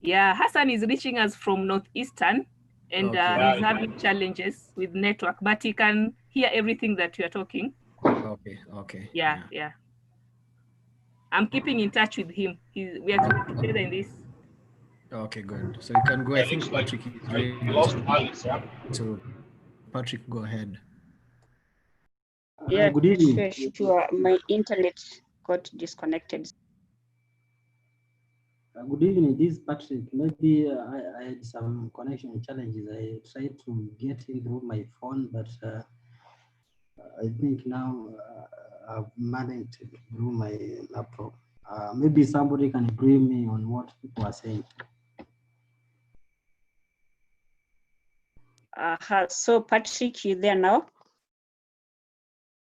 Yeah, Hassan is reaching us from Northeastern, and Okay. he's having challenges with network, but he can hear everything that you are talking. Okay. Okay. Yeah. I'm keeping in touch with him. We are together in this. Okay, good. So you can go. I think Patrick is ready to. So Patrick, go ahead. Yeah, Good evening. sure. My internet got disconnected. Good evening. This is Patrick. Maybe I had some connection challenges. I tried to get in through my phone, but I think now I've managed to through my laptop. Maybe somebody can agree me on what people are saying. So Patrick, you there now?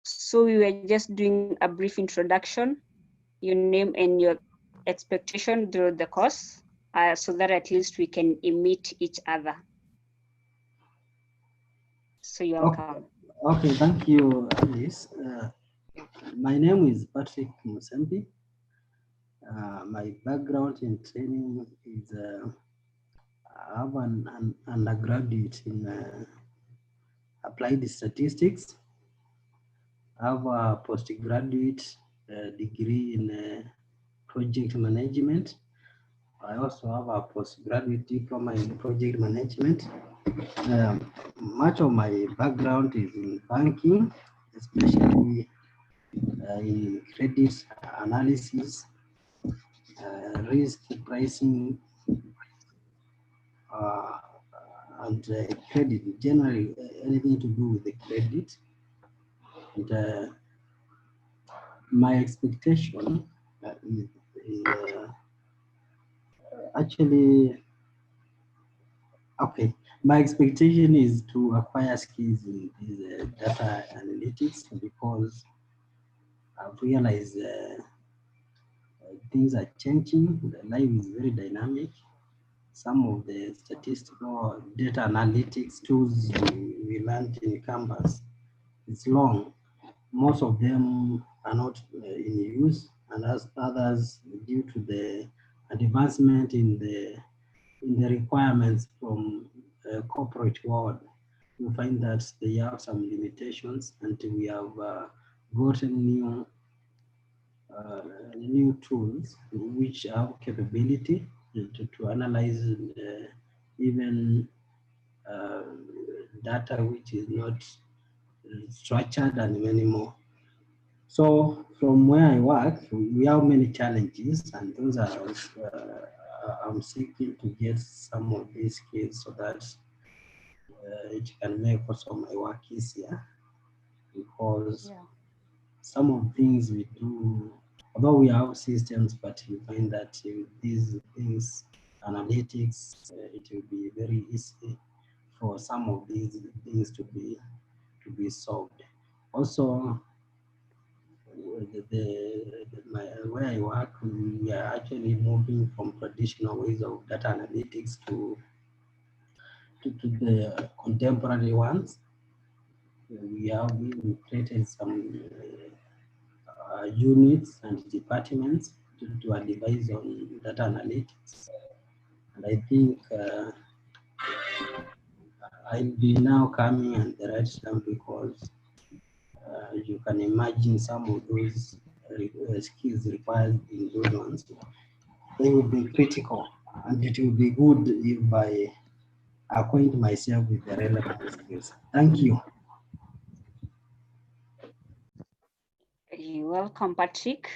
So we were just doing a brief introduction, your name and your expectation through the course, so that at least we can meet each other. So you're welcome. Okay, thank you, Alice. My name is Patrick Musembi. My background in training is I have an undergraduate in applied statistics. I have a postgraduate degree in project management. I also have a postgraduate diploma in project management. Much of my background is in banking, especially in credit analysis, risk pricing, and credit, generally anything to do with the credit. And my expectation is actually, okay, my expectation is to acquire skills in data analytics, because I've realized things are changing. The life is very dynamic. Some of the statistical data analytics tools we learned in campus, it's long. Most of them are not in use, and as others, due to the advancement in the requirements from corporate world, you find that they have some limitations until we have gotten new tools which have capability to analyze even data which is not structured and many more. So from where I work, we have many challenges, and those are I'm seeking to get some of these skills so that it can make also my work easier, because some of things we do, although we have systems, but you find that these things, analytics, it will be very easy for some of these things to be solved. Also, where I work, we are actually moving from traditional ways of data analytics to the contemporary ones. We have created some units and departments to advise on data analytics. And I think I'll be now coming at the right time, because you can imagine some of those skills required in those ones. They will be critical, and it will be good if I acquaint myself with the relevant skills. Thank you. You're welcome, Patrick.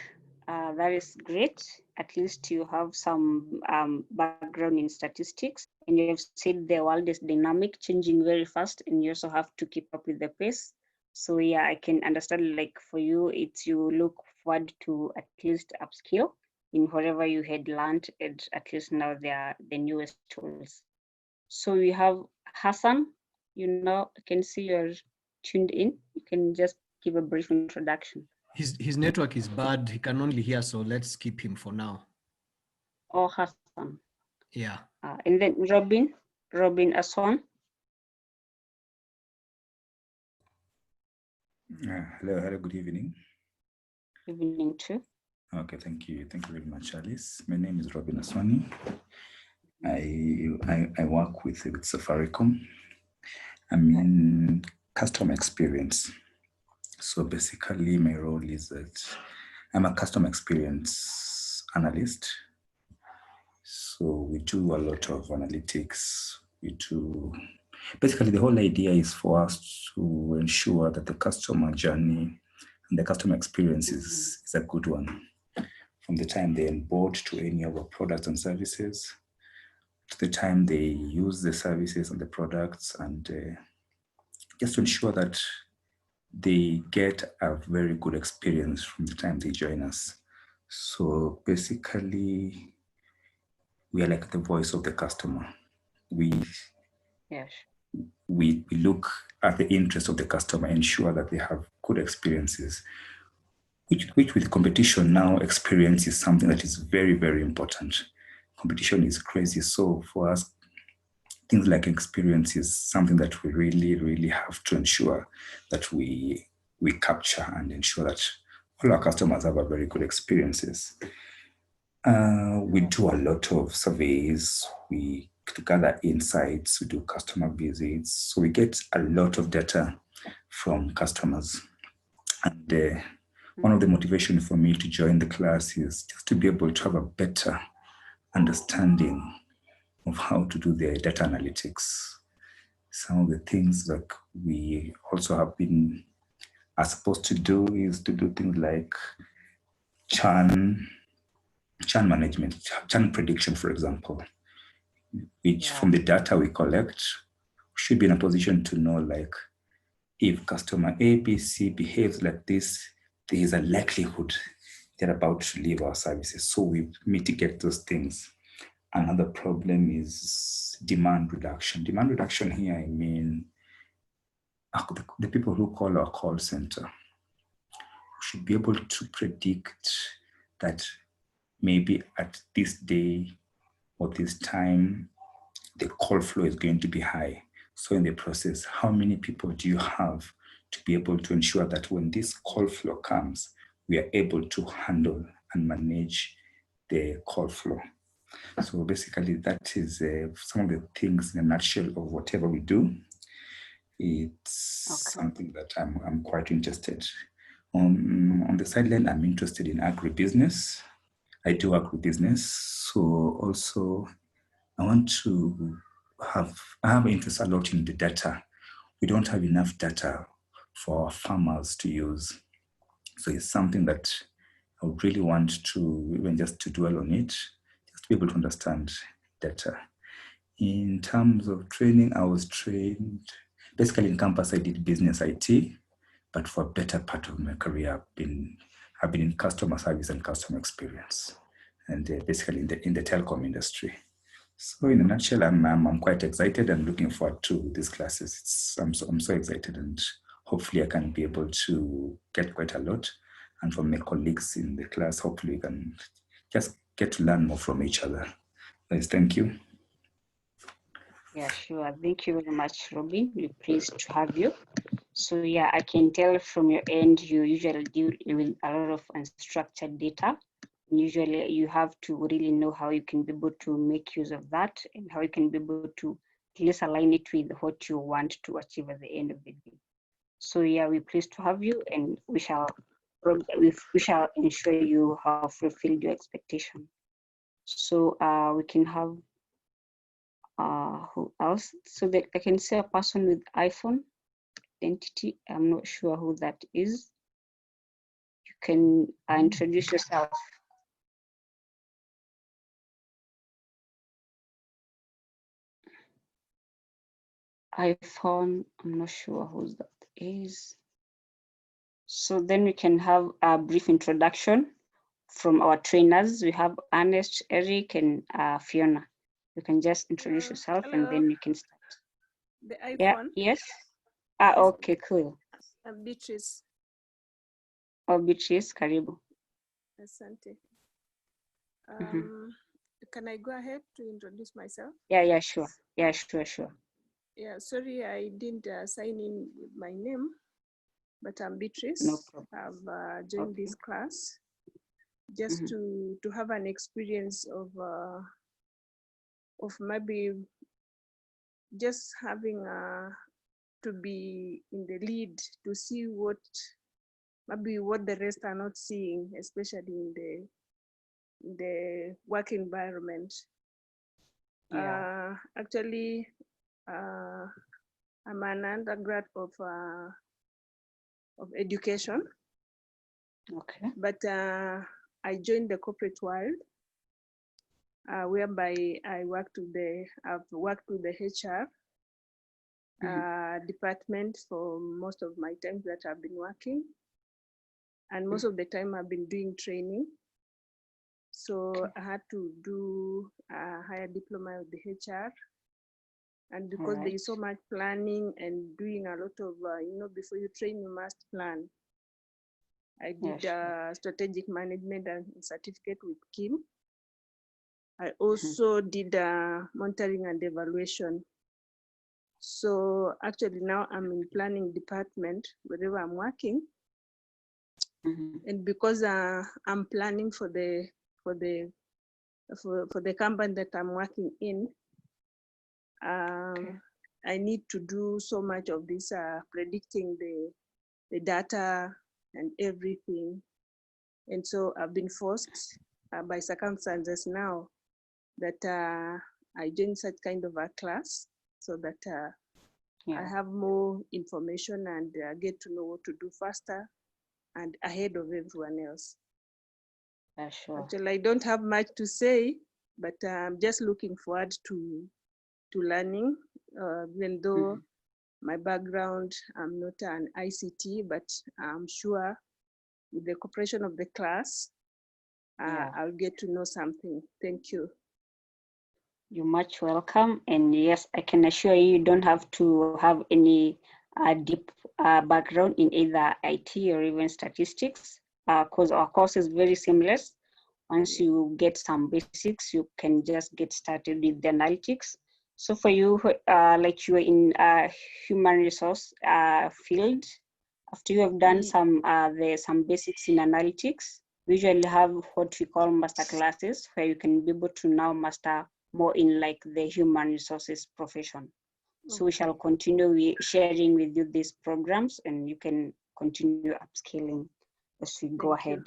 That is great. At least you have some background in statistics, and you have said the world is dynamic, changing very fast, and you also have to keep up with the pace. So yeah, I can understand, like for you, it's you look forward to at least upskill in whatever you had learned, and at least now they are the newest tools. So we have Hassan. You know, I can see you're tuned in. You can just give a brief introduction. His network is bad. He can only hear, so let's keep him for now. Oh, Hassan. Yeah. And then Robin Aswan. Hello, good evening. Evening too. Okay, thank you very much, Alice. My name is Robin Aswani. I work with Safaricom. I'm in customer experience. So basically my role is that I'm a customer experience analyst. So we do a lot of analytics. Basically the whole idea is for us to ensure that the customer journey and the customer experience is a good one. From the time they onboard to any of our products and services, to the time they use the services and the products, and just to ensure that they get a very good experience from the time they join us. So basically, we are like the voice of the customer. We look at the interest of the customer, ensure that they have good experiences, which with competition now, experience is something that is very, very important. Competition is crazy. So for us, things like experience is something that we really, really have to ensure that we capture and ensure that all our customers have a very good experiences. We do a lot of surveys. We gather insights. We do customer visits. So we get a lot of data from customers. And one of the motivations for me to join the class is just to be able to have a better understanding of how to do the data analytics. Some of the things that we also are supposed to do is to do things like churn management, churn prediction, for example, which from the data we collect, we should be in a position to know, like, if customer ABC behaves like this, there is a likelihood they're about to leave our services. So we mitigate those things. Another problem is demand reduction. Demand reduction here, I mean, the people who call our call center should be able to predict that maybe at this day or this time, the call flow is going to be high. So in the process, how many people do you have to be able to ensure that when this call flow comes, we are able to handle and manage the call flow? So basically, that is some of the things in a nutshell of whatever we do. It's something that I'm quite interested. On the sideline, I'm interested in agribusiness. I do agribusiness. So also, I have interest a lot in the data. We don't have enough data for our farmers to use. So it's something that I would really want to, even just to dwell on it, just to be able to understand data. In terms of training, I was trained, basically in campus, I did business IT, but for a better part of my career, I've been in customer service and customer experience, and basically in the telecom industry. So in a nutshell, I'm quite excited and looking forward to these classes. I'm so excited, and hopefully I can be able to get quite a lot. And from my colleagues in the class, hopefully we can just get to learn more from each other. Guys, thank you. Yeah, sure. Thank you very much, Robin. We're pleased to have you. So yeah, I can tell from your end, you usually deal with a lot of unstructured data. Usually you have to really know how you can be able to make use of that and how you can be able to at least align it with what you want to achieve at the end of the day. So yeah, we're pleased to have you, and we shall ensure you have fulfilled your expectation. So we can have who else? So that I can say a person with iPhone identity. I'm not sure who that is. You can introduce yourself. iPhone, I'm not sure who that is. So then we can have a brief introduction from our trainers. We have Ernest, Eric, and Fiona. You can just introduce yourself. Hello. And then you can start. The iPhone? Yeah, yes. Okay, cool. I'm Beatrice. Oh, Beatrice, karibu. Asante. Can I go ahead to introduce myself? Yeah, sure. Yeah, sure. Yeah, sorry, I didn't sign in with my name, but I'm Beatrice. No problem. I've joined this class just to have an experience of maybe just having to be in the lead to see what the rest are not seeing, especially in the work environment. Actually, I'm an undergrad of education. Okay. But I joined the corporate world, whereby I've worked with the HR department for most of my time that I've been working. And most of the time I've been doing training. So I had to do a higher diploma with the HR. And because there is so much planning and doing a lot of, before you train, you must plan. I did strategic management and certificate with Kim. I also did monitoring and evaluation. So actually now I'm in planning department wherever I'm working. And because I'm planning for the company that I'm working in, I need to do so much of this predicting the data and everything. And so I've been forced by circumstances now that I joined such kind of a class so that I have more information and get to know what to do faster and ahead of everyone else. Sure. Actually, I don't have much to say, but I'm just looking forward to learning, even though my background, I'm not an ICT, but I'm sure with the cooperation of the class, I'll get to know something. Thank you. You're much welcome. And yes, I can assure you, you don't have to have any deep background in either IT or even statistics, because our course is very seamless. Once you get some basics, you can just get started with the analytics. So for you, like you are in human resource field, after you have done some basics in analytics, we usually have what we call master classes, where you can be able to now master more in like the human resources profession. So we shall continue sharing with you these programs, and you can continue upscaling as we go ahead.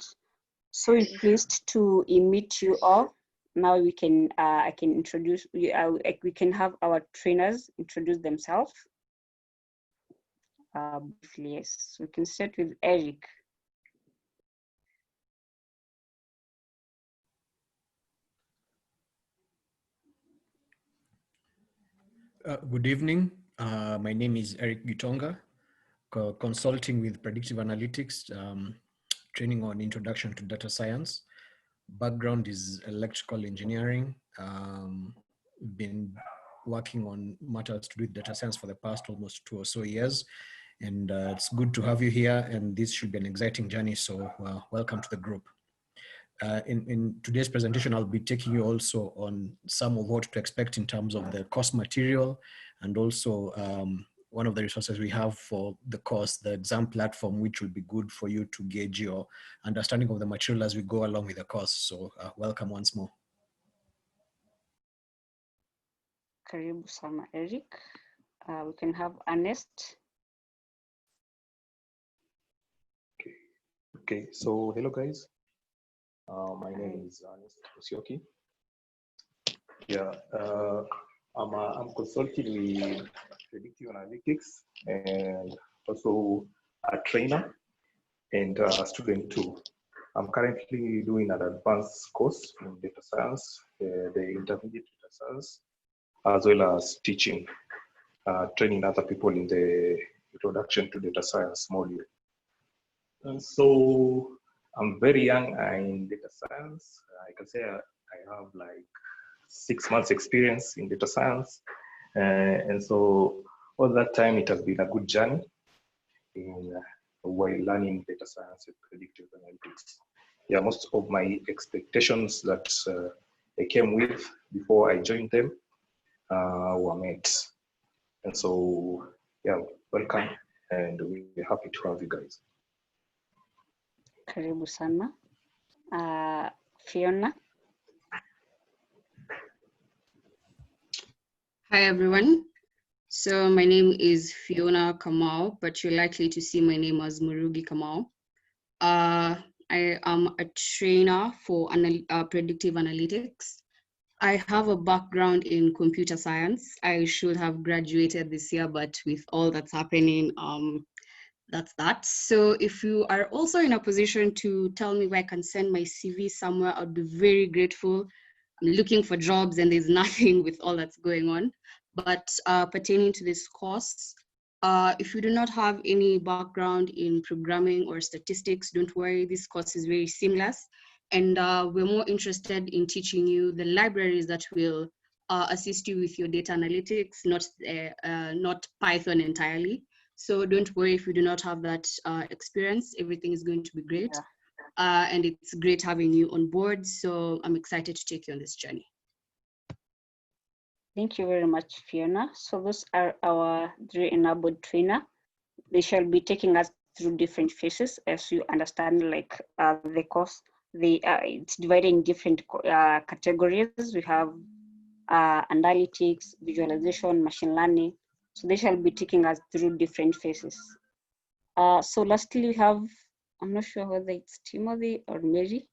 So we're pleased to meet you all. Now we can I can introduce we can have our trainers introduce themselves. Briefly, yes. We can start with Eric. Good evening. My name is Eric Gitonga, consulting with predictive analytics, training on introduction to data science. Background is electrical engineering. Been working on matters to do with data science for the past almost 2 or so years. And it's good to have you here, and this should be an exciting journey. So welcome to the group. In today's presentation, I'll be taking you also on some of what to expect in terms of the course material, and also one of the resources we have for the course, the exam platform, which will be good for you to gauge your understanding of the material as we go along with the course. So welcome once more. Karibu sana, Eric. We can have Ernest. Okay, so hello guys. My name is Ernest Osyoki. Yeah, I'm consulting with predictive analytics and also a trainer and a student too. I'm currently doing an advanced course in data science, the intermediate data science, as well as teaching, training other people in the introduction to data science module. And so I'm very young in data science. I can say I have like 6 months experience in data science. And so all that time, it has been a good journey while learning data science and predictive analytics. Yeah, most of my expectations that I came with before I joined them were met. And so, yeah, welcome. And we're happy to have you guys. Karibu sana. Fiona. Hi, everyone. So my name is Fiona Kamau, but you're likely to see my name as Murugi Kamau. I am a trainer for predictive analytics. I have a background in computer science. I should have graduated this year, but with all that's happening, that's that. So if you are also in a position to tell me where I can send my CV somewhere, I'd be very grateful. I'm looking for jobs and there's nothing with all that's going on. But pertaining to this course, if you do not have any background in programming or statistics, don't worry, this course is very seamless. And we're more interested in teaching you the libraries that will assist you with your data analytics, not Python entirely. So don't worry if you do not have that experience, everything is going to be great. And it's great having you on board. So I'm excited to take you on this journey. Thank you very much, Fiona. So those are our 3 enabled trainer. They shall be taking us through different phases. As you understand, like the course, it's divided in different categories. We have analytics, visualization, machine learning. So they shall be taking us through different phases. So lastly, we have, I'm not sure whether it's Timothy or Mary.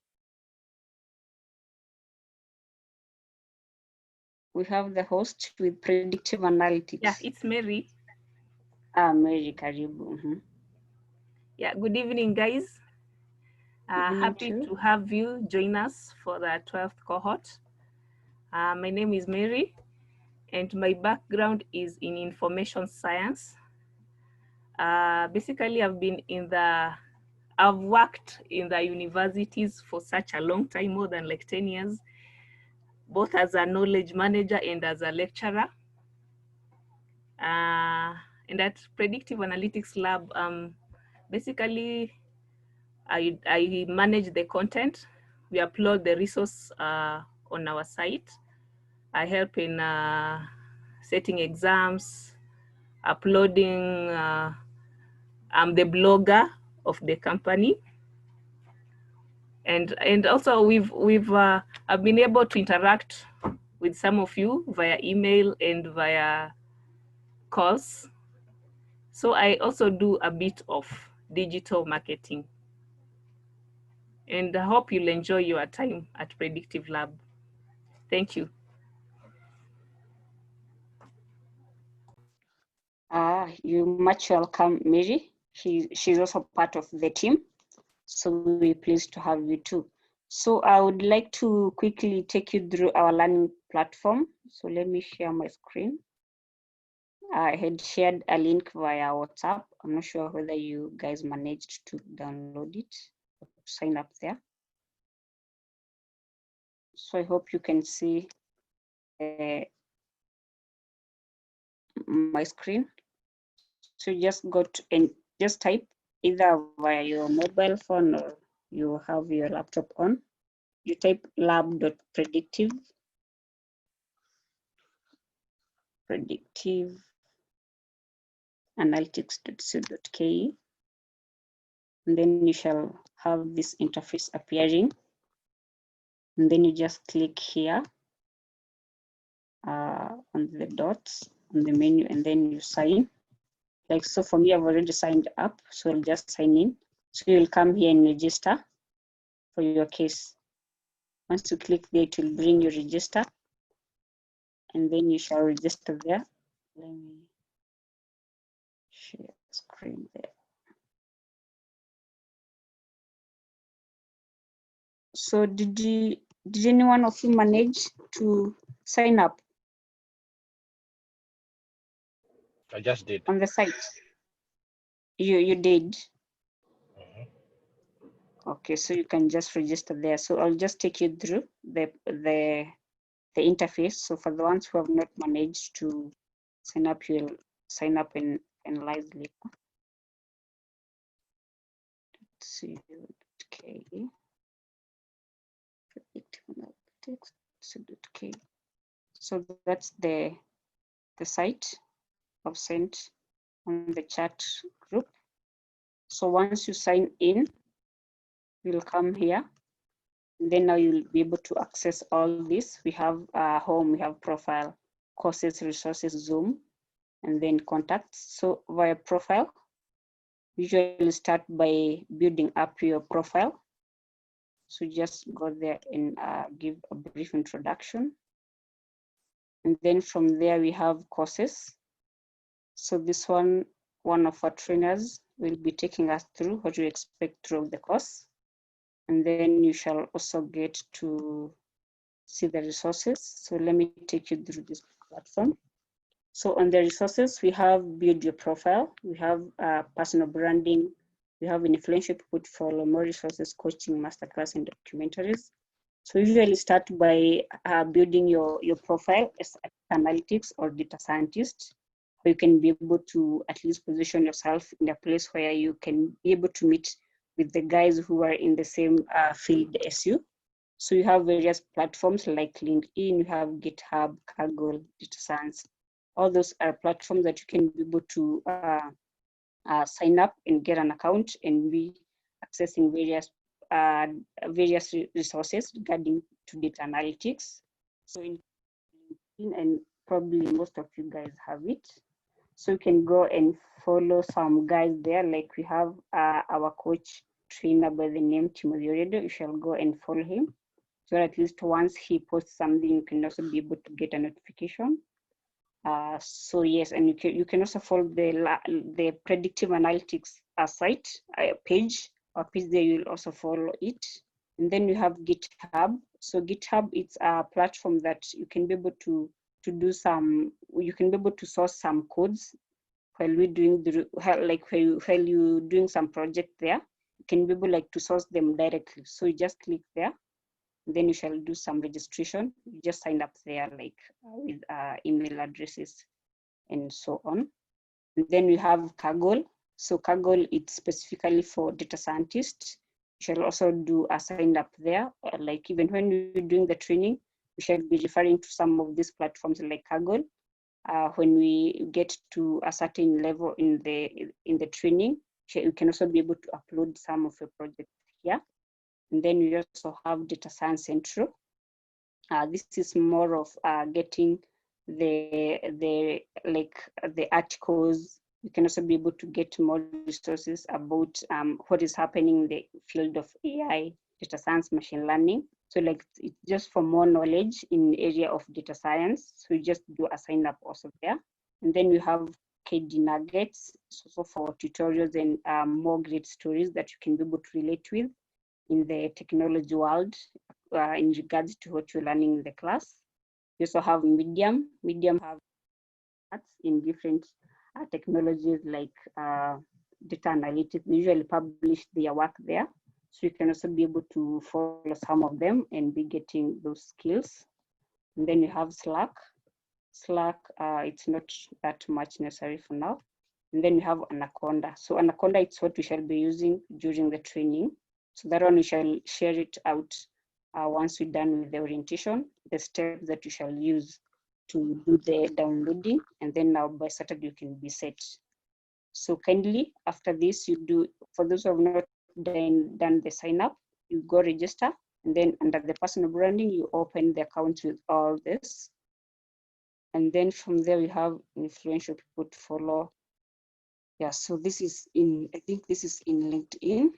We have the host with predictive analytics. Yeah, it's Mary. Mary Karibu. Yeah, good evening, guys. Happy to have you join us for the 12th cohort. My name is Mary, and my background is in information science. Basically, I've worked in the universities for such a long time, more than like 10 years, both as a knowledge manager and as a lecturer. And at Predictive Analytics Lab, basically, I manage the content. We upload the resource on our site. I help in setting exams, uploading. I'm the blogger of the company, and also I've been able to interact with some of you via email and via calls. So I also do a bit of digital marketing. And I hope you'll enjoy your time at Predictive Lab. Thank you. You're much welcome, Mary. She's also part of the team. So we're pleased to have you too. So I would like to quickly take you through our learning platform. So let me share my screen. I had shared a link via WhatsApp. I'm not sure whether you guys managed to download it, or sign up there. So I hope you can see my screen. So just go to and just type either via your mobile phone or you have your laptop on. You type lab.predictive analytics.co.ke, and then you shall have this interface appearing, and then you just click here on the dots on the menu, and then you sign. Like so, for me, I've already signed up, so I'll just sign in. So you'll come here and register for your case. Once you click there, it will bring you register, and then you shall register there. Let me share screen there. So did anyone of you manage to sign up? I just did. On the site? You did? Okay, so you can just register there. So I'll just take you through the interface. So for the ones who have not managed to sign up, you'll sign up in Lively. Let's see. Okay. So that's the site I've sent on the chat group. So once you sign in, you'll come here. And then now you'll be able to access all this. We have home, we have profile, courses, resources, Zoom, and then contacts. So via profile, usually start by building up your profile. So just go there and give a brief introduction. And then from there we have courses. So this one of our trainers will be taking us through what you expect throughout the course. And then you shall also get to see the resources. So let me take you through this platform. So on the resources, we have build your profile, we have personal branding, we have influential portfolio, more resources, coaching, masterclass, and documentaries. So usually start by building your profile as analytics or data scientist. You can be able to at least position yourself in a place where you can be able to meet with the guys who are in the same field as you. So you have various platforms like LinkedIn, you have GitHub, Kaggle, Data Science. All those are platforms that you can be able to sign up and get an account and be accessing various resources regarding to data analytics. So in LinkedIn, and probably most of you guys have it. So you can go and follow some guys there, like we have our coach trainer by the name Timothy Oredo. You shall go and follow him. So at least once he posts something, you can also be able to get a notification. So yes, and you can also follow the predictive analytics site page, or page there you'll also follow it. And then you have GitHub. So GitHub, it's a platform that you can be able to do some, you can be able to source some codes while we're doing while you doing some project there. You can be able to source them directly. So you just click there. Then you shall do some registration. You just sign up there with email addresses and so on. And then we have Kaggle. So Kaggle, it's specifically for data scientists. You shall also do a sign up there. Even when you're doing the training, we shall be referring to some of these platforms like Kaggle. When we get to a certain level in the training, you can also be able to upload some of your projects here. And then we also have Data Science Central. This is more of getting the articles. You can also be able to get more resources about what is happening in the field of AI, data science, machine learning. So it's just for more knowledge in the area of data science. So you just do a sign up also there. And then we have KD Nuggets, so for tutorials and more great stories that you can be able to relate with in the technology world in regards to what you're learning in the class. We also have Medium. Medium have in different technologies like data analytics. They usually publish their work there. So you can also be able to follow some of them and be getting those skills. And then you have Slack. Slack, it's not that much necessary for now. And then you have Anaconda. So Anaconda, it's what we shall be using during the training. So that one we shall share it out once we're done with the orientation, the steps that you shall use to do the downloading, and then now by Saturday you can be set. So kindly after this, you do, for those who have not done the sign up, you go register, and then under the personal branding, you open the account with all this. And then from there we have influential people to follow. Yeah, so this is I think this is in LinkedIn.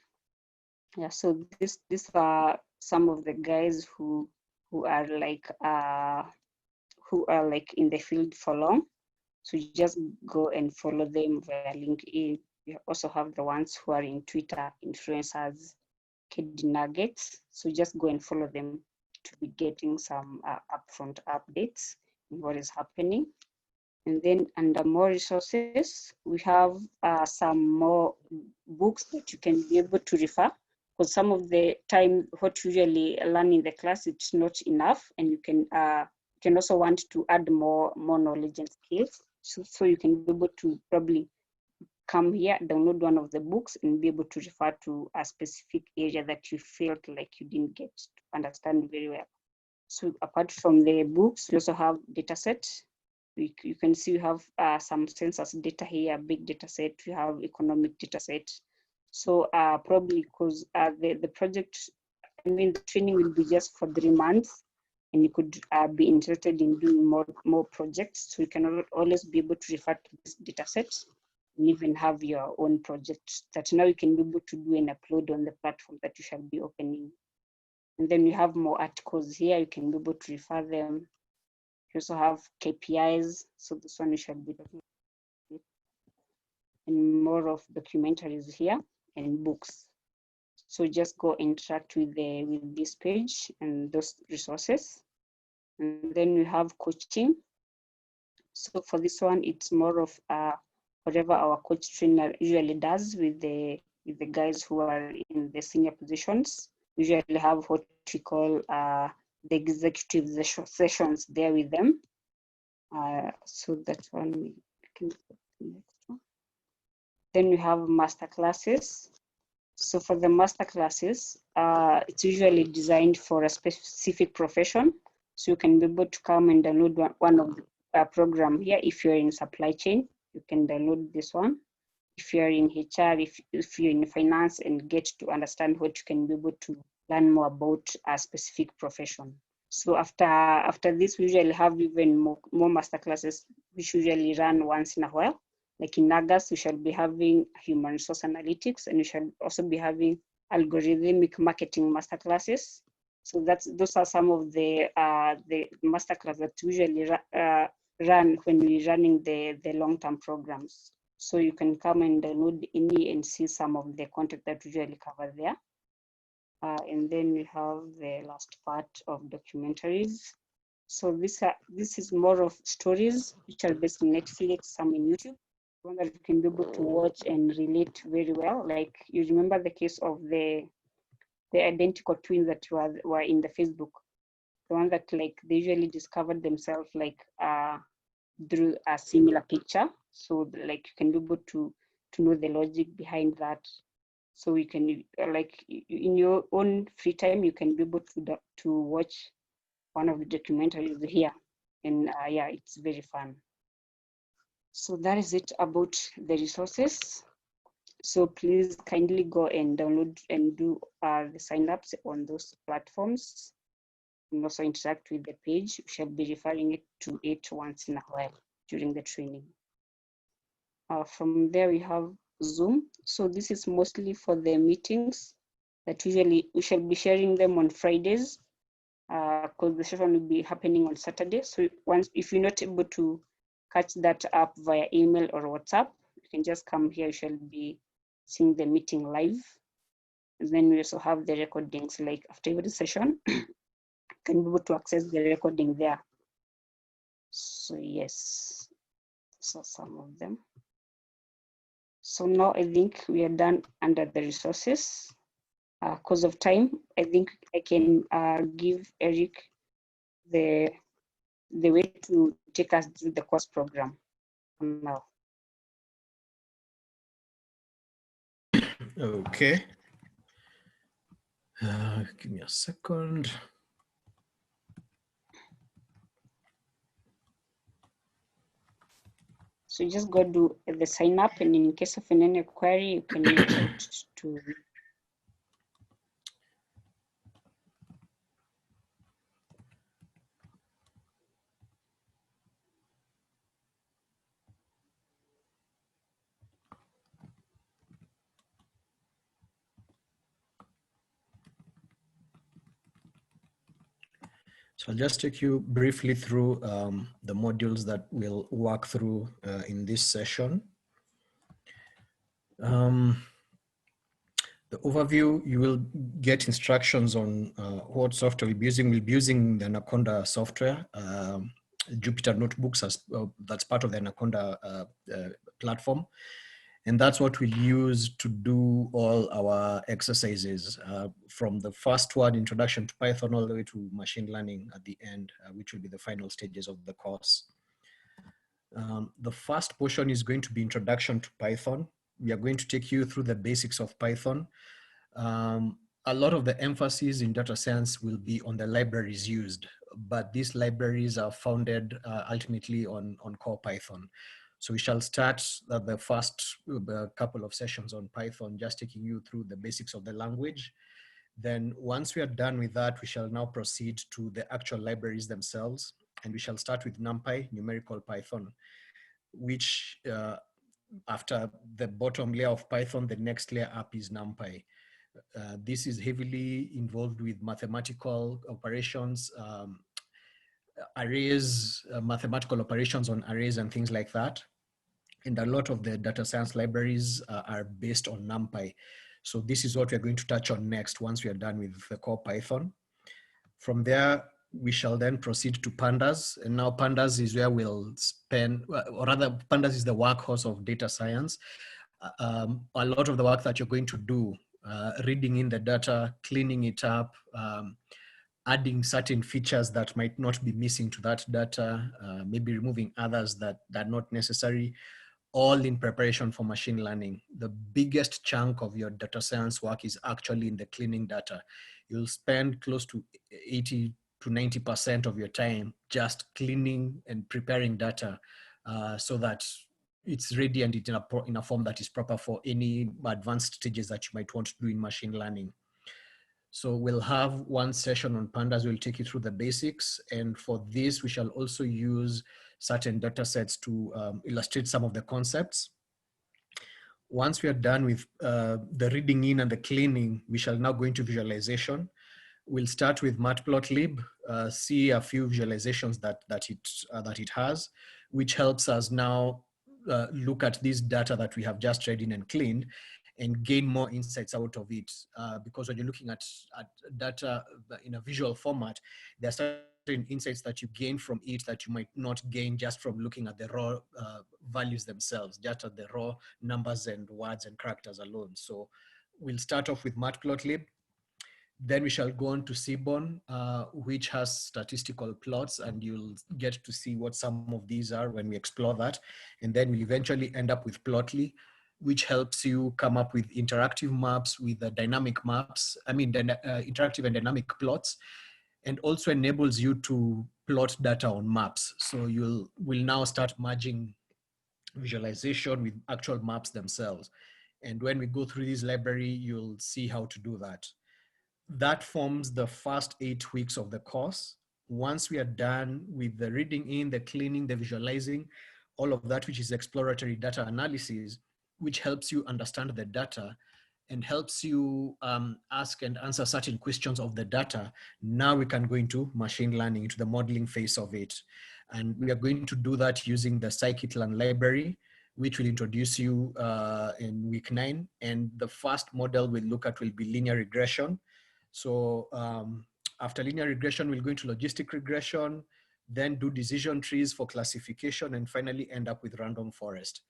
Yeah, so these are some of the guys who are in the field for long. So you just go and follow them via LinkedIn. You also have the ones who are in Twitter, influencers, KD Nuggets. So just go and follow them to be getting some upfront updates on what is happening. And then under more resources, we have some more books that you can be able to refer. Because some of the time, what you usually learn in the class, it's not enough, and you can also want to add more knowledge and skills. So you can be able to probably come here, download one of the books, and be able to refer to a specific area that you felt like you didn't get to understand very well. So apart from the books, you also have data sets. You can see you have some census data here, big data set. You have economic data set. So probably because the project, the training will be just for 3 months. and you could be interested in doing more projects. So you can always be able to refer to this data set and even have your own project that now you can be able to do and upload on the platform that you shall be opening. And then we have more articles here. You can be able to refer them. You also have KPIs. So this one we shall be talking about. And more of documentaries here and books. So just go interact with this page and those resources. And then we have coaching. So for this one, it's more of whatever our coach trainer usually does with the guys who are in the senior positions. We usually have what we call the executive sessions there with them. So that one we can go to the next one. Then we have master classes. So for the master classes, it's usually designed for a specific profession. So you can be able to come and download one of the program here. If you're in supply chain, you can download this one. If you're in HR, if you're in finance, and get to understand what you can be able to learn more about a specific profession. So after this, we usually have even more masterclasses, which usually run once in a while. Like in August, we shall be having human resource analytics, and we shall also be having algorithmic marketing masterclasses. So those are some of the masterclasses that usually run when we're running the long-term programs. So you can come and download any and see some of the content that we usually cover there. And then we have the last part of documentaries. So this is more of stories, which are based on Netflix, some in YouTube, one that you can be able to watch and relate very well. Like you remember the case of the identical twins that were in the Facebook, the one that like they usually discovered themselves like through a similar picture. So like you can be able to know the logic behind that. So you can like in your own free time, you can be able to watch one of the documentaries here, and yeah, it's very fun. So that is it about the resources. So please kindly go and download and do the sign-ups on those platforms, and also interact with the page. We shall be referring to it once in a while during the training. From there we have Zoom. So this is mostly for the meetings that usually we shall be sharing them on Fridays, because the session will be happening on Saturday. So if you're not able to catch that up via email or WhatsApp, you can just come here. You shall be seeing the meeting live. And then we also have the recordings, like after every session, you can be able to access the recording there. So yes, so some of them. So now I think we are done under the resources. Because of time, I think I can give Eric the way to take us through the course program now. Okay. Give me a second. So you just go do the sign up, and in case of any query, you can reach out to. So I'll just take you briefly through the modules that we'll work through in this session. The overview, you will get instructions on what software we'll be using. We'll be using the Anaconda software, Jupyter Notebooks, that's part of the Anaconda platform. And that's what we'll use to do all our exercises, from the first one, introduction to Python, all the way to machine learning at the end, which will be the final stages of the course. The first portion is going to be introduction to Python. We are going to take you through the basics of Python. A lot of the emphasis in data science will be on the libraries used, but these libraries are founded ultimately on core Python. So we shall start the first couple of sessions on Python, just taking you through the basics of the language. Then once we are done with that, we shall now proceed to the actual libraries themselves. And we shall start with NumPy, numerical Python, which after the bottom layer of Python, the next layer up is NumPy. This is heavily involved with mathematical operations, arrays, mathematical operations on arrays and things like that. And a lot of the data science libraries are based on NumPy. So this is what we're going to touch on next once we are done with the core Python. From there, we shall then proceed to Pandas. And now Pandas is where we'll spend, or rather Pandas is the workhorse of data science. A lot of the work that you're going to do, reading in the data, cleaning it up, adding certain features that might not be missing to that data, maybe removing others that are not necessary, all in preparation for machine learning. The biggest chunk of your data science work is actually in the cleaning data. You'll spend close to 80 to 90% of your time just cleaning and preparing data so that it's ready and in a form that is proper for any advanced stages that you might want to do in machine learning. So we'll have one session on Pandas. We'll take you through the basics. And for this, we shall also use certain data sets to illustrate some of the concepts. Once we are done with the reading in and the cleaning, we shall now go into visualization. We'll start with Matplotlib, see a few visualizations that it has, which helps us now look at this data that we have just read in and cleaned and gain more insights out of it. Because when you're looking at data in a visual format, there are certain insights that you gain from it that you might not gain just from looking at the raw values themselves, just at the raw numbers and words and characters alone. So we'll start off with Matplotlib. Then we shall go on to Seaborn, which has statistical plots, and you'll get to see what some of these are when we explore that. And then we'll eventually end up with Plotly, which helps you come up with interactive maps with the dynamic maps, interactive and dynamic plots, and also enables you to plot data on maps. So we'll now start merging visualization with actual maps themselves. And when we go through this library, you'll see how to do that. That forms the first 8 weeks of the course. Once we are done with the reading in, the cleaning, the visualizing, all of that, which is exploratory data analysis, which helps you understand the data and helps you ask and answer certain questions of the data. Now we can go into machine learning, into the modeling phase of it. And we are going to do that using the scikit-learn library, which will introduce you in week 9. And the first model we'll look at will be linear regression. So after linear regression, we'll go into logistic regression, then do decision trees for classification, and finally end up with random forest.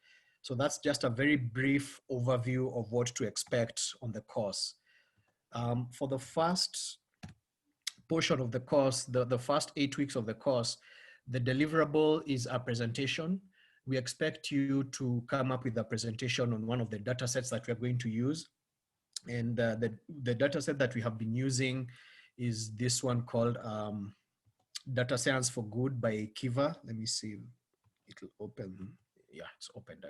So that's just a very brief overview of what to expect on the course. For the first portion of the course, the first 8 weeks of the course, the deliverable is a presentation. We expect you to come up with a presentation on one of the data sets that we're going to use. And the data set that we have been using is this one called Data Science for Good by Kiva. Let me see, it'll open. Yeah, it's opened.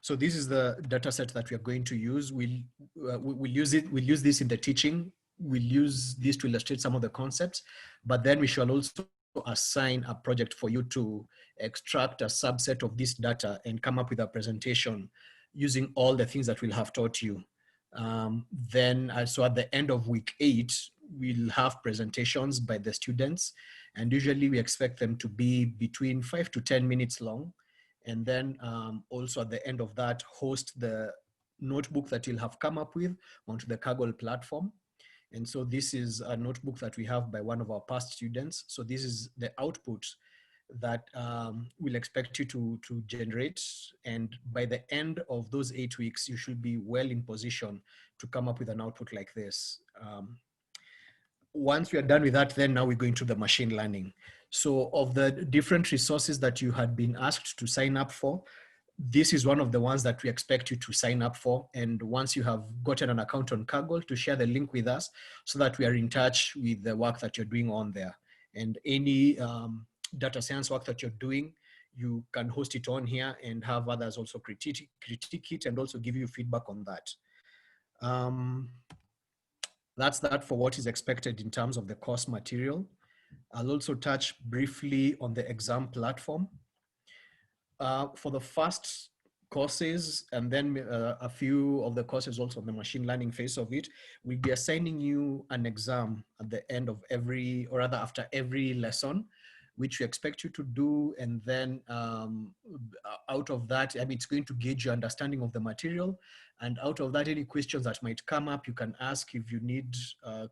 So this is the data set that we are going to use. We'll use this in the teaching. We'll use this to illustrate some of the concepts, but then we shall also assign a project for you to extract a subset of this data and come up with a presentation using all the things that we'll have taught you. So at the end of week 8, we'll have presentations by the students, and usually we expect them to be between 5 to 10 minutes long. And then also at the end of that, host the notebook that you'll have come up with onto the Kaggle platform. And so this is a notebook that we have by one of our past students. So this is the output that we'll expect you to generate. And by the end of those 8 weeks, you should be well in position to come up with an output like this. Once we are done with that, then now we go into the machine learning. So of the different resources that you had been asked to sign up for, this is one of the ones that we expect you to sign up for. And once you have gotten an account on Kaggle, to share the link with us so that we are in touch with the work that you're doing on there. And any data science work that you're doing, you can host it on here and have others also critique it and also give you feedback on that. that's that for what is expected in terms of the course material. I'll also touch briefly on the exam platform. For the first courses, and then a few of the courses also on the machine learning phase of it, we'll be assigning you an exam at the end of every, or rather after every lesson, which we expect you to do. And then out of that, I mean, it's going to gauge your understanding of the material. And out of that, any questions that might come up, you can ask. If you need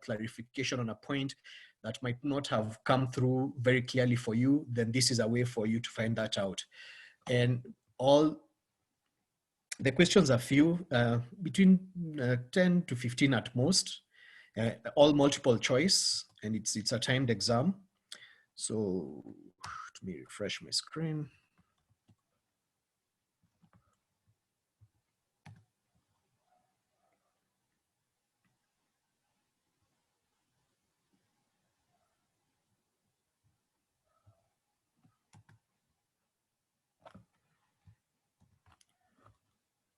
clarification on a point that might not have come through very clearly for you, then this is a way for you to find that out. And all the questions are few, between 10 to 15 at most, all multiple choice, and it's a timed exam. So let me refresh my screen.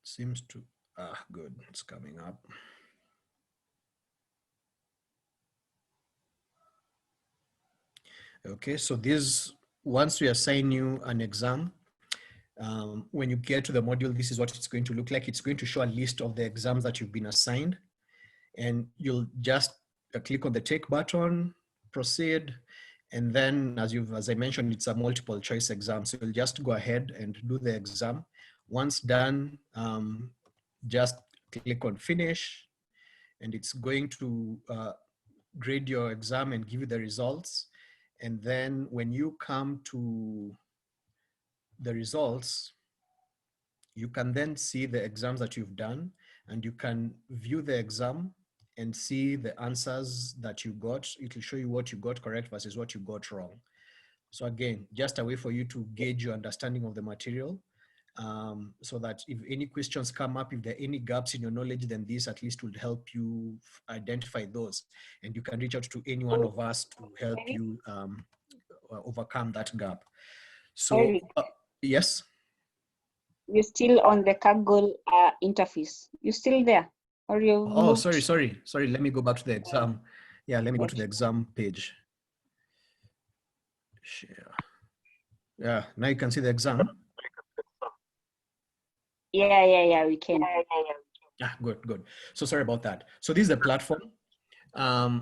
Seems to, good, it's coming up. Okay, so this, once we assign you an exam, when you get to the module, this is what it's going to look like. It's going to show a list of the exams that you've been assigned, and you'll just click on the take button, proceed, and then as I mentioned, it's a multiple choice exam. So you'll just go ahead and do the exam. Once done, just click on finish, and it's going to grade your exam and give you the results. And then when you come to the results, you can then see the exams that you've done, and you can view the exam and see the answers that you got. It will show you what you got correct versus what you got wrong. So again, just a way for you to gauge your understanding of the material, so that if any questions come up, if there are any gaps in your knowledge, then this at least will help you identify those. And you can reach out to any one of us to help you overcome that gap. So, Eric, yes? you're still on the Kaggle interface. You still there? Or you Oh, moved? sorry. Let me go back to the exam. Yeah, let me go to the exam page. Share. Yeah, now you can see the exam. Yeah, we can. Ah, good. So sorry about that. So this is the platform.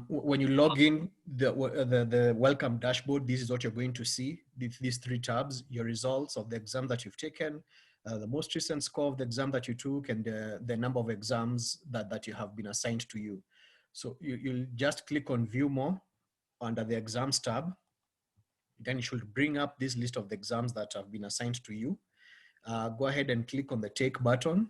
When you log in, the welcome dashboard, this is what you're going to see. These three tabs: your results of the exam that you've taken, the most recent score of the exam that you took, and the number of exams that you have been assigned to you. So you'll just click on view more under the exams tab. Then it should bring up this list of the exams that have been assigned to you. Go ahead and click on the take button.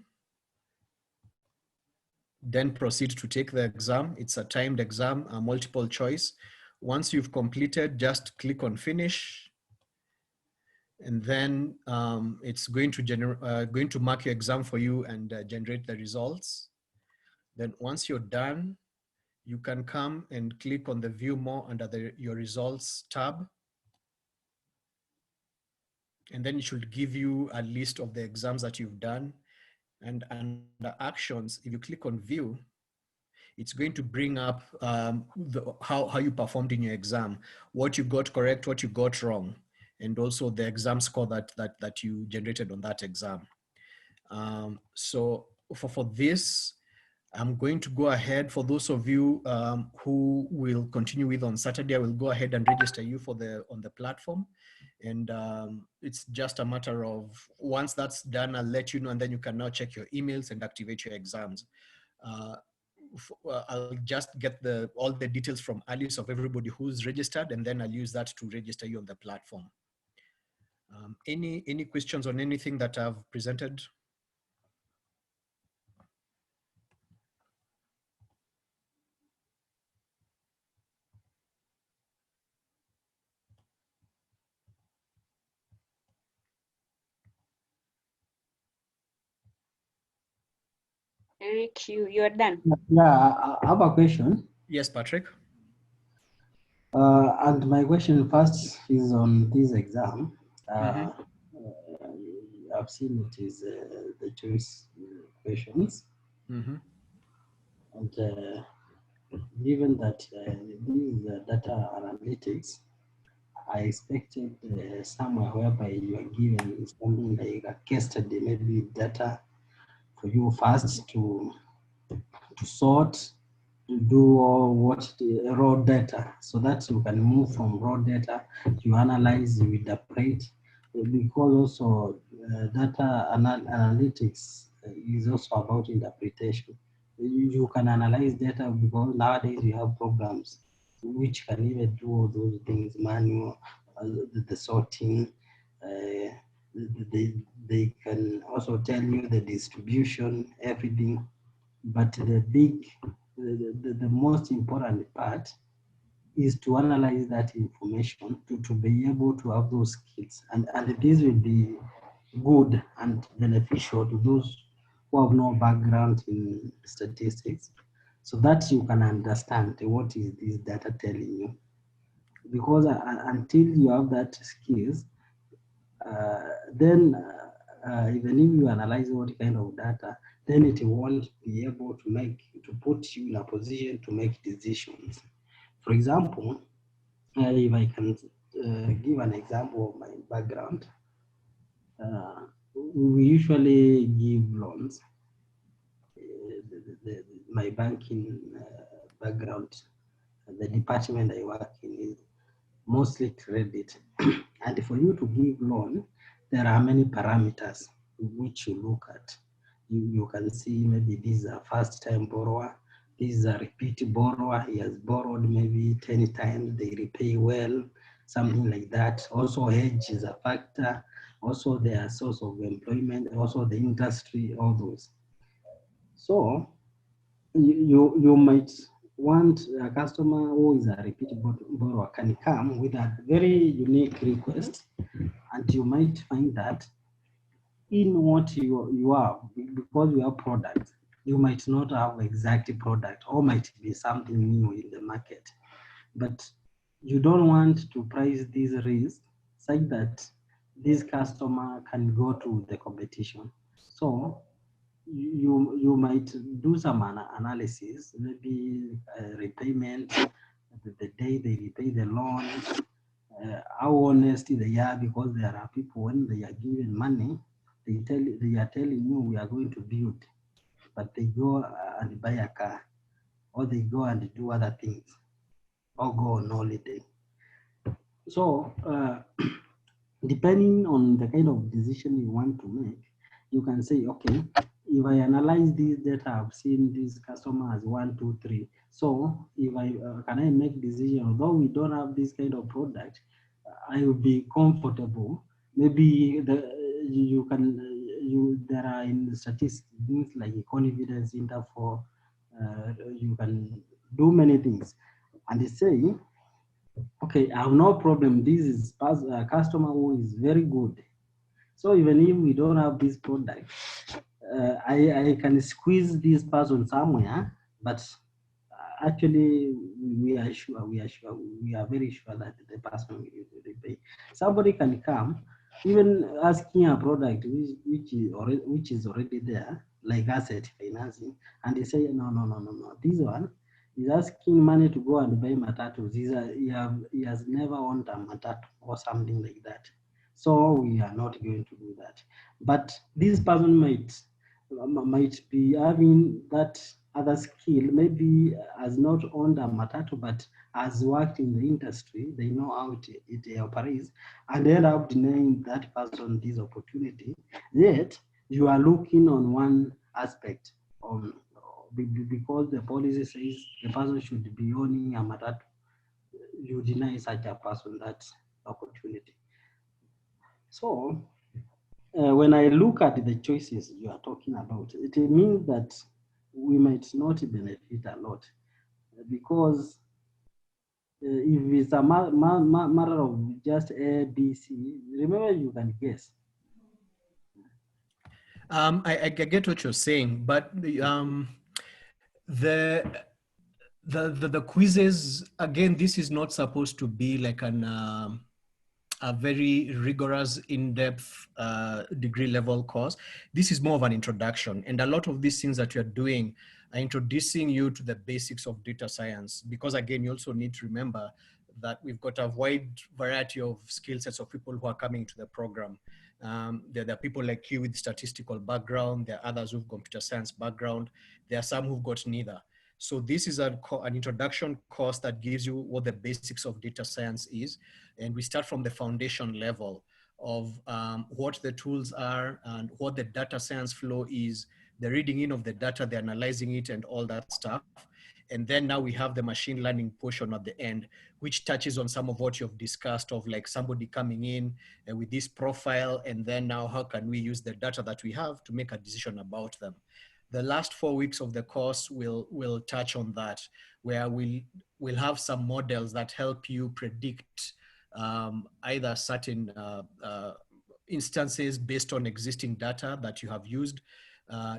Then proceed to take the exam. It's a timed exam, a multiple choice. Once you've completed, just click on finish. And then it's going to mark your exam for you and generate the results. Then once you're done, you can come and click on the view more under your results tab. And then it should give you a list of the exams that you've done. And under actions, if you click on view, it's going to bring up how you performed in your exam, what you got correct, what you got wrong, and also the exam score that you generated on that exam. So for this, I'm going to go ahead. For those of you who will continue with on Saturday, I will go ahead and register you on the platform. And it's just a matter of, once that's done, I'll let you know, and then you can now check your emails and activate your exams. I'll just get all the details from Alice of everybody who's registered, and then I'll use that to register you on the platform. Any questions on anything that I've presented? Eric, you're done. Yeah, I have a question. Yes, Patrick. And my question first is on this exam. I've seen it is the choice questions. Mm-hmm. And given that this is data analytics, I expected somewhere whereby you are given something like a case study, maybe data for you first to sort, to do all what the raw data, so that you can move from raw data, you analyze, you interpret, because also data analytics is also about interpretation. You can analyze data because nowadays you have programs which can even do all those things, manual, the sorting, they can also tell you the distribution, everything. But the most important part is to analyze that information to be able to have those skills. And this will be good and beneficial to those who have no background in statistics, so that you can understand what is this data telling you. Because until you have that skills, then even if you analyze what kind of data, then it won't be able to put you in a position to make decisions. For example, if I can give an example of my background, we usually give loans. My banking background, the department I work in is mostly credit. And for you to give loan, there are many parameters which you look at. You can see maybe this is a first-time borrower, this is a repeat borrower, he has borrowed maybe 10 times, they repay well, something like that. Also age is a factor, also their source of employment, also the industry, all those. So you might want a customer who is a repeat borrower can come with a very unique request, and you might find that in what you are, because you have product, you might not have exact product, or might be something new in the market, but you don't want to price this risk such that this customer can go to the competition. So you might do some analysis, maybe repayment, the day they repay the loan, how honest they are, because there are people when they are given money, they are telling you we are going to build, but they go and buy a car, or they go and do other things, or go on holiday. So depending on the kind of decision you want to make, you can say, okay, if I analyze this data, I've seen this customer as 1, 2, 3. So if can I make decision, although we don't have this kind of product, I will be comfortable. Maybe there are in statistics things like confidence interval, you can do many things. And they say, okay, I have no problem. This is a customer who is very good. So even if we don't have this product, I can squeeze this person somewhere, but actually we are very sure that the person will repay. Somebody can come, even asking a product which is already there, like asset financing, and they say, no, this one is asking money to go and buy matatu. He has never owned a matatu or something like that. So we are not going to do that. But this person might be having that other skill, maybe has not owned a matatu, but has worked in the industry. They know how it operates, and they end up denying that person this opportunity. Yet you are looking on one aspect on, because the policy says the person should be owning a matatu, you deny such a person that opportunity. So when I look at the choices you are talking about, it means that we might not benefit a lot, because if it's a matter of just A, B, C, remember you can guess. I get what you're saying, but the quizzes, again, this is not supposed to be like a very rigorous, in-depth degree level course. This is more of an introduction, and a lot of these things that you're doing are introducing you to the basics of data science, because again, you also need to remember that we've got a wide variety of skill sets of people who are coming to the program. There are people like you with statistical background, there are others who've computer science background, there are some who've got neither. So this is an introduction course that gives you what the basics of data science is. And we start from the foundation level of what the tools are and what the data science flow is, the reading in of the data, the analyzing it and all that stuff. And then now we have the machine learning portion at the end, which touches on some of what you've discussed of like somebody coming in with this profile, and then now how can we use the data that we have to make a decision about them. The last 4 weeks of the course will touch on that, where we'll have some models that help you predict either certain instances based on existing data that you have used,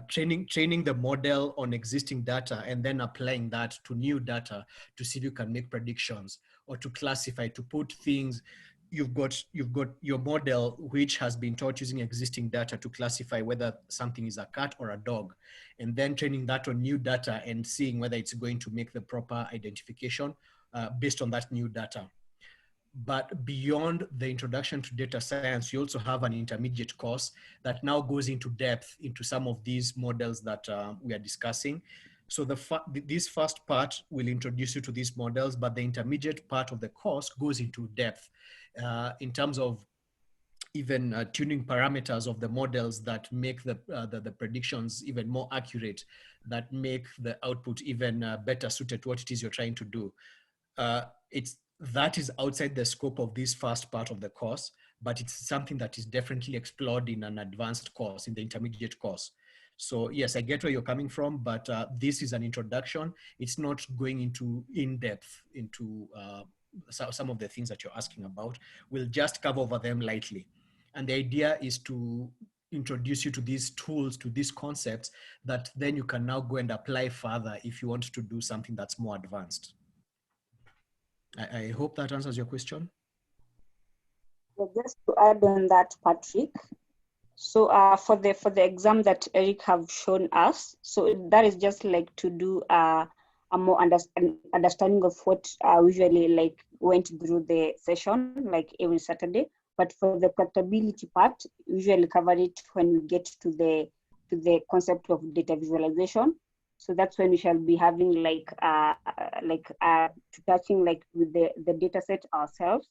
training the model on existing data and then applying that to new data to see if you can make predictions or to classify, to put things. You've got your model which has been taught using existing data to classify whether something is a cat or a dog, and then training that on new data and seeing whether it's going to make the proper identification based on that new data. But beyond the introduction to data science, you also have an intermediate course that now goes into depth into some of these models that we are discussing. So this first part will introduce you to these models, but the intermediate part of the course goes into depth in terms of even tuning parameters of the models that make the predictions even more accurate, that make the output even better suited to what it is you're trying to do. That is outside the scope of this first part of the course, but it's something that is definitely explored in an advanced course, in the intermediate course. So yes, I get where you're coming from, but this is an introduction. It's not going into in-depth into some of the things that you're asking about. We'll just cover over them lightly. And the idea is to introduce you to these tools, to these concepts that then you can now go and apply further if you want to do something that's more advanced. I hope that answers your question. Well, just to add on that, Patrick. So for the exam that Eric have shown us, so that is just like to do a more understanding of what usually like went through the session, like every Saturday. But for the practicability part, usually cover it when we get to the concept of data visualization. So that's when we shall be having touching like with the data set ourselves.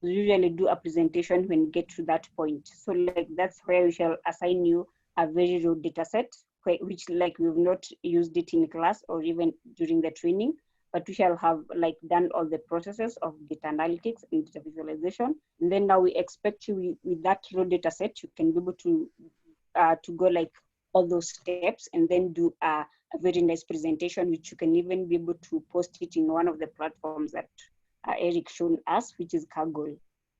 We usually do a presentation when we get to that point. So like that's where we shall assign you a very raw data set, which like we've not used it in class or even during the training, but we shall have like done all the processes of data analytics and data visualization. And then now we expect you with that raw data set, you can be able to go like all those steps and then do a very nice presentation, which you can even be able to post it in one of the platforms that Eric shown us, which is Kaggle.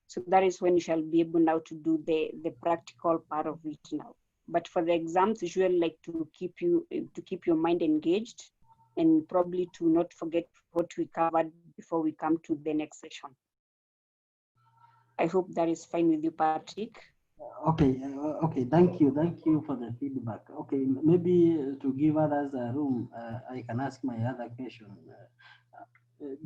So that is when you shall be able now to do the practical part of it now. But for the exams, usually like to keep your mind engaged and probably to not forget what we covered before we come to the next session. I hope that is fine with you, Patrick. Okay, okay, thank you for the feedback. Okay, maybe to give others a room, I can ask my other question.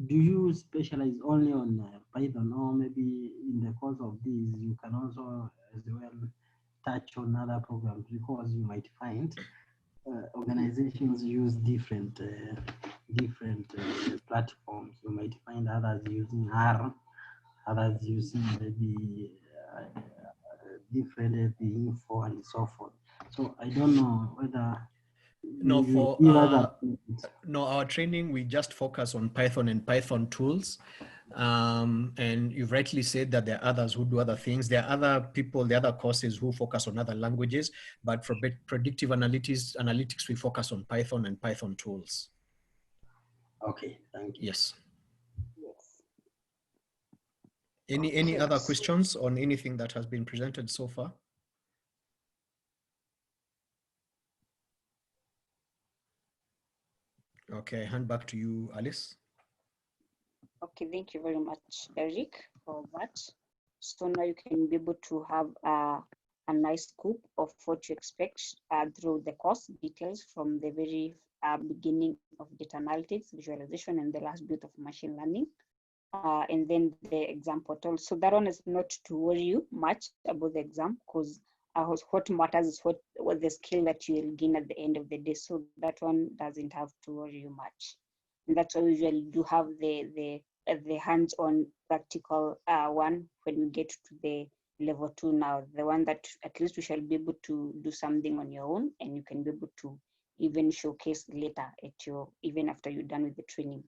Do you specialize only on Python, or maybe in the course of this you can also as well touch on other programs, because you might find organizations use different platforms. You might find others using R, others using maybe different info and so forth. So I don't know whether our training, we just focus on Python and Python tools. And you've rightly said that there are others who do other things. There are other people, the other courses who focus on other languages, but for predictive analytics, we focus on Python and Python tools. Okay, thank you. Yes. Any other questions on anything that has been presented so far? Okay, hand back to you, Alice. Okay, thank you very much, Eric, for that. So now you can be able to have a nice scoop of what you expect through the course details from the very beginning of data analytics, visualization, and the last bit of machine learning. And then the exam portal. So that one is not to worry you much about the exam, because what matters is what the skill that you will gain at the end of the day. So that one doesn't have to worry you much. And that's why we usually do have the hands-on practical one when we get to the level 2 now, the one that at least we shall be able to do something on your own, and you can be able to even showcase later at your, even after you're done with the training.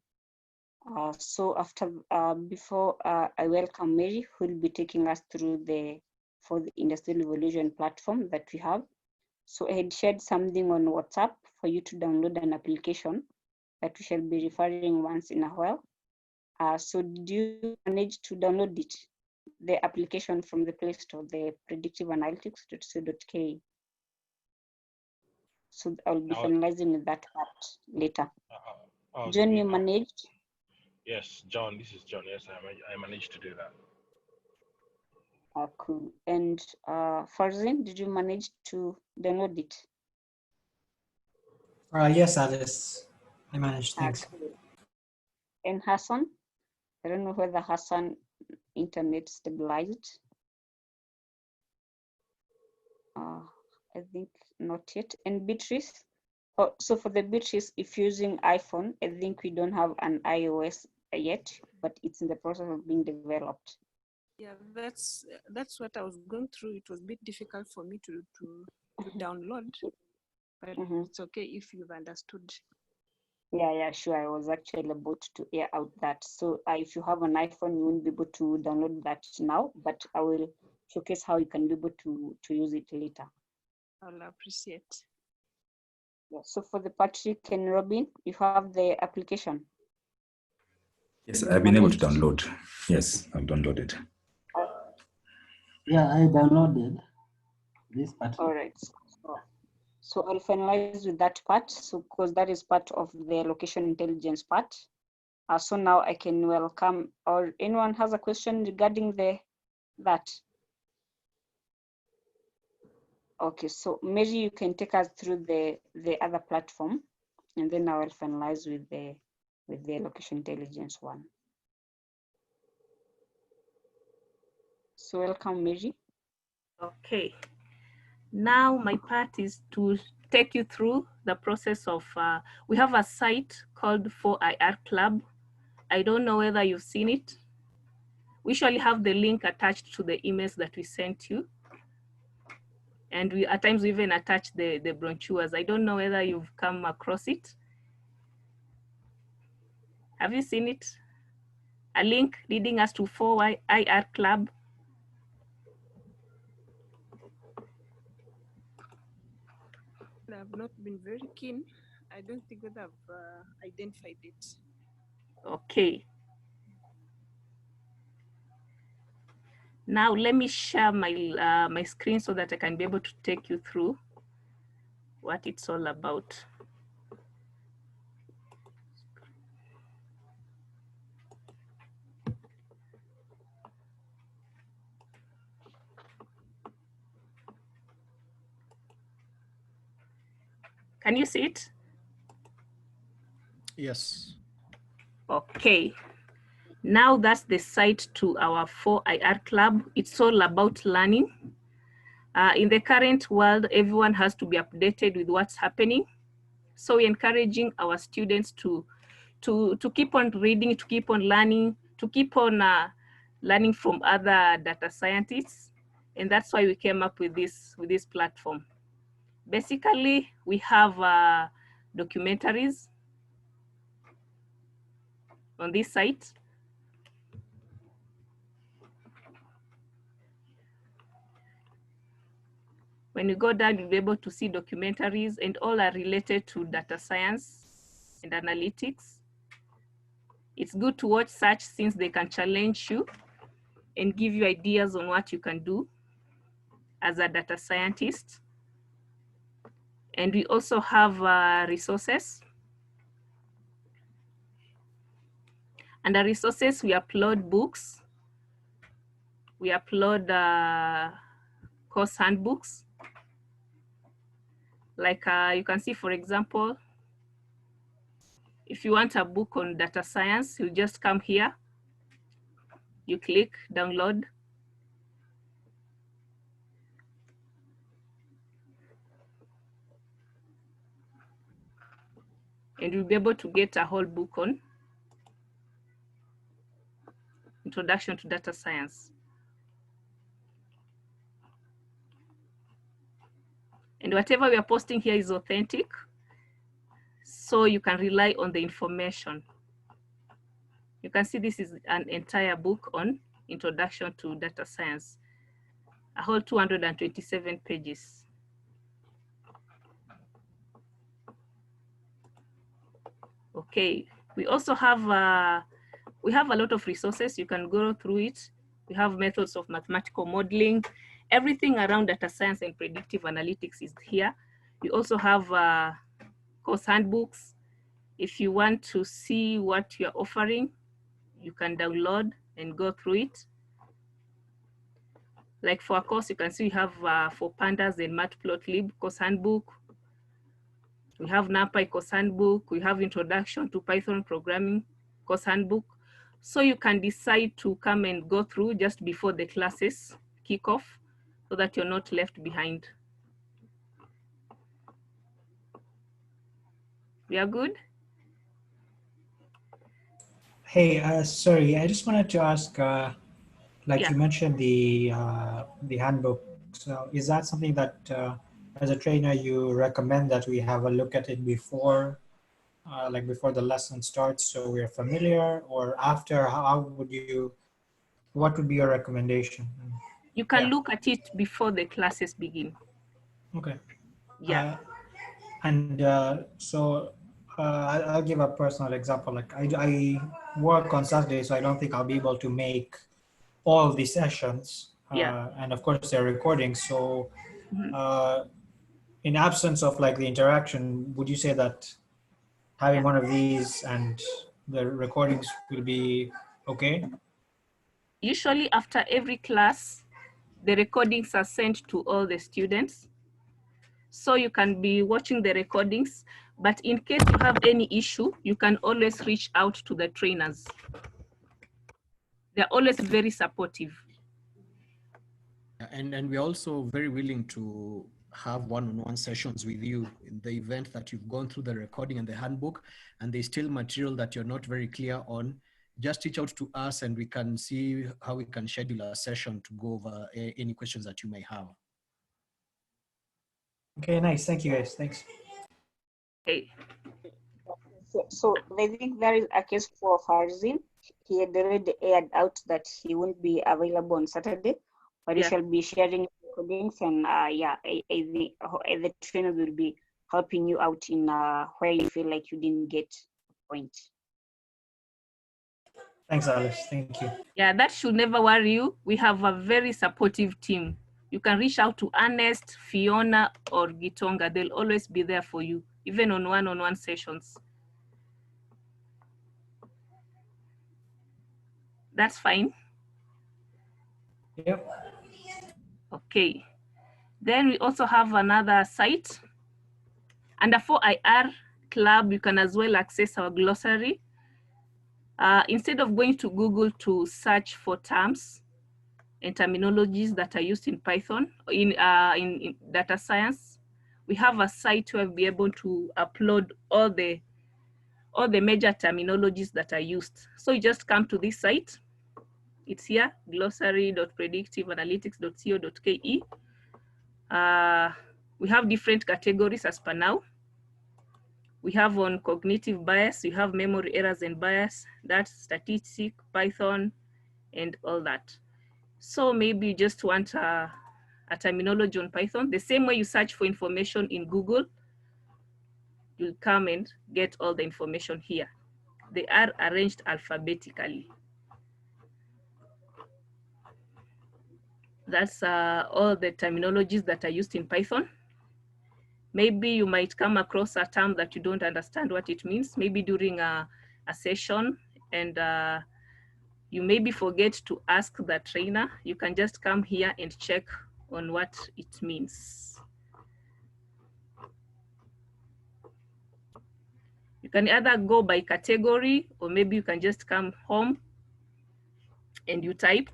So before I welcome Mary, who will be taking us through the Industrial Evolution platform that we have. So I had shared something on WhatsApp for you to download an application that we shall be referring once in a while. So did you manage to download it, the application from the Play Store, the predictiveanalytics.co.ke? So I'll be finalizing with that part later. John, you managed? Yes, John, this is John. Yes, I managed to do that. Cool. And Farzin, did you manage to download it? Yes, Alice. I managed, thanks. Cool. And Hassan? I don't know whether Hassan internet stabilized. I think not yet. And Beatrice? Oh, so for the Beatrice, if you're using iPhone, I think we don't have an iOS yet, but it's in the process of being developed. Yeah, that's what I was going through. It was a bit difficult for me to download, but it's okay if you've understood. Yeah, sure. I was actually about to air out that. So if you have an iPhone, you won't be able to download that now, but I will showcase how you can be able to use it later. I'll appreciate. Yeah. So for the Patrick and Robin, you have the application. Yes, I've been able to download. Yes, I've downloaded. Yeah, I downloaded this part. All right. So I'll finalize with that part. So because that is part of the location intelligence part. So now I can welcome, or anyone has a question regarding that. Okay, so Mary, you can take us through the other platform, and then I will finalize with the location intelligence one. So welcome, Mary. Okay. Now my part is to take you through the process of, we have a site called 4IR Club. I don't know whether you've seen it. We usually have the link attached to the emails that we sent you. And we at times we even attach the brochures. I don't know whether you've come across it. Have you seen it? A link leading us to 4IR Club. I've not been very keen. I don't think that I've identified it. Okay. Now let me share my my screen so that I can be able to take you through what it's all about. Can you see it? Yes. Okay. Now that's the site to our 4IR Club. It's all about learning. In the current world, everyone has to be updated with what's happening. So we're encouraging our students to keep on reading, to keep on learning, to keep on learning from other data scientists. And that's why we came up with this platform. Basically, we have documentaries on this site. When you go down, you'll be able to see documentaries, and all are related to data science and analytics. It's good to watch such since they can challenge you and give you ideas on what you can do as a data scientist. And we also have resources. Under resources, we upload books. We upload course handbooks. Like you can see, for example, if you want a book on data science, you just come here, you click download. And you'll be able to get a whole book on Introduction to Data Science. And whatever we are posting here is authentic, so you can rely on the information. You can see this is an entire book on Introduction to Data Science, a whole 227 pages. Okay, we also have a lot of resources. You can go through it. We have methods of mathematical modeling. Everything around data science and predictive analytics is here. We also have course handbooks. If you want to see what you're offering, you can download and go through it. Like for a course, you can see we have for pandas and matplotlib course handbook. We have NumPy course handbook. We have Introduction to Python Programming course handbook. So you can decide to come and go through just before the classes kick off so that you're not left behind. We are good? Hey, sorry, I just wanted to ask, like Yeah. you mentioned the handbook. So is that something that as a trainer you recommend that we have a look at it before, like before the lesson starts, so we're familiar, or after? What would be your recommendation? You can Yeah. look at it before the classes begin. Okay. Yeah. I'll give a personal example. Like I work on Saturday, so I don't think I'll be able to make all the sessions. Yeah. And of course they're recording. So in absence of like the interaction, would you say that having one of these and the recordings will be okay? Usually after every class, the recordings are sent to all the students. So you can be watching the recordings, but in case you have any issue, you can always reach out to the trainers. They're always very supportive. And we're also very willing to have one-on-one sessions with you in the event that you've gone through the recording and the handbook and there's still material that you're not very clear on. Just reach out to us and we can see how we can schedule a session to go over any questions that you may have. Okay, nice. Thank you guys. Thanks. Hey. So I think there is a case for Farzin. He had already aired out that he won't be available on Saturday, but he shall be sharing recordings, and the trainer will be helping you out in where you feel like you didn't get the point. Thanks, Alice. Thank you. Yeah, that should never worry you. We have a very supportive team. You can reach out to Ernest, Fiona, or Gitonga. They'll always be there for you, even on one-on-one sessions. That's fine. Yep. Okay. Then we also have another site. Under 4IR Club, you can as well access our glossary. Instead of going to Google to search for terms and terminologies that are used in Python, in data science, we have a site where we'll be able to upload all the major terminologies that are used. So you just come to this site. It's here, glossary.predictiveanalytics.co.ke. We have different categories as per now. We have on cognitive bias, we have memory errors and bias, that's statistic, Python, and all that. So maybe you just want a terminology on Python. The same way you search for information in Google, you'll come and get all the information here. They are arranged alphabetically. That's all the terminologies that are used in Python. Maybe you might come across a term that you don't understand what it means, maybe during a session, and you maybe forget to ask the trainer. You can just come here and check on what it means. You can either go by category, or maybe you can just come home and you type.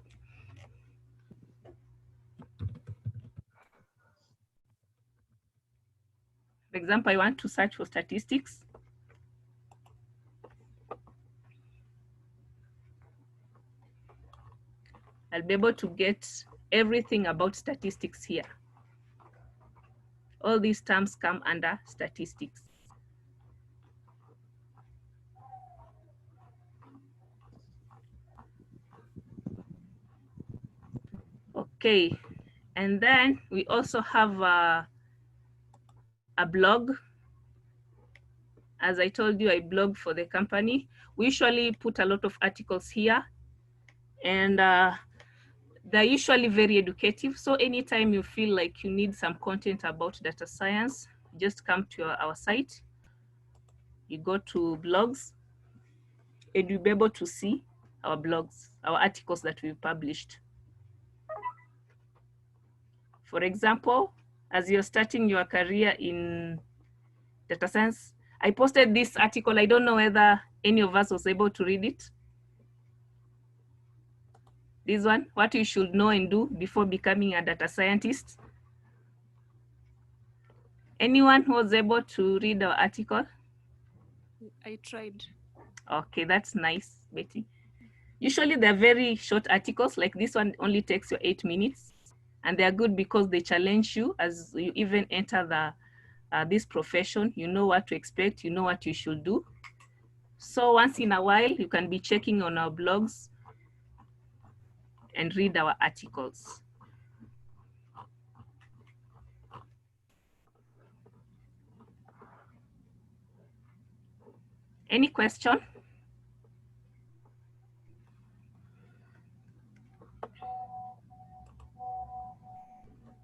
For example, I want to search for statistics. I'll be able to get everything about statistics here. All these terms come under statistics. Okay, and then we also have a blog. As I told you, I blog for the company. We usually put a lot of articles here, and they're usually very educative. So anytime you feel like you need some content about data science, just come to our site. You go to blogs, and you'll be able to see our blogs, our articles that we've published. For example, as you're starting your career in data science, I posted this article. I don't know whether any of us was able to read it. This one, what you should know and do before becoming a data scientist. Anyone who was able to read our article? I tried. Okay, that's nice, Betty. Usually they're very short articles, like this one only takes you 8 minutes. And they're good because they challenge you as you even enter this profession. You know what to expect, you know what you should do. So once in a while, you can be checking on our blogs and read our articles. Any question?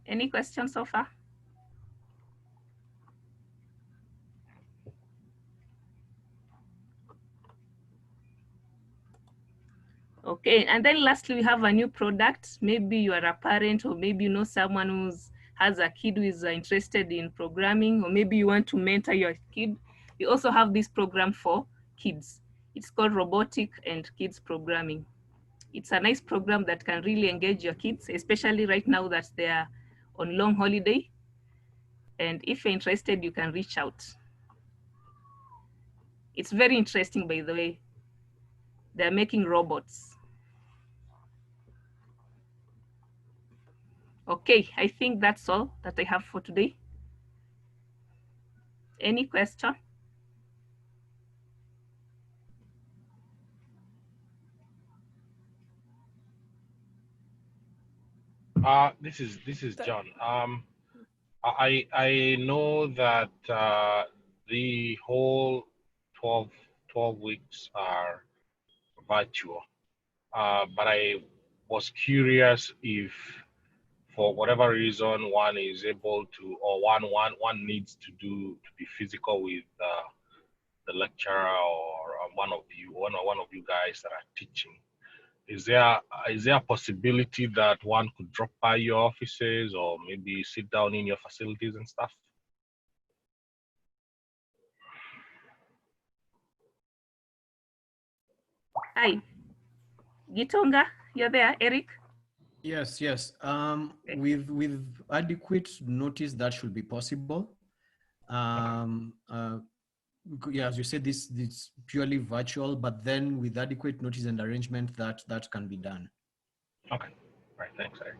Any questions so far? Okay, and then lastly, we have a new product. Maybe you are a parent, or maybe you know someone who has a kid who is interested in programming, or maybe you want to mentor your kid. We also have this program for kids. It's called Robotic and Kids Programming. It's a nice program that can really engage your kids, especially right now that they are on long holiday. And if you're interested, you can reach out. It's very interesting, by the way. They're making robots. Okay, I think that's all that I have for today. Any question? This is John. I know that the whole 12 weeks are virtual, but I was curious if, for whatever reason, one is able to, or one needs to be physical with the lecturer or one of you guys that are teaching. Is there a possibility that one could drop by your offices or maybe sit down in your facilities and stuff? Hi, Gitonga, you're there, Eric? Yes. With adequate notice, that should be possible. Yeah, as you said, this purely virtual, but then with adequate notice and arrangement, that can be done. Okay, all right, thanks, Eric.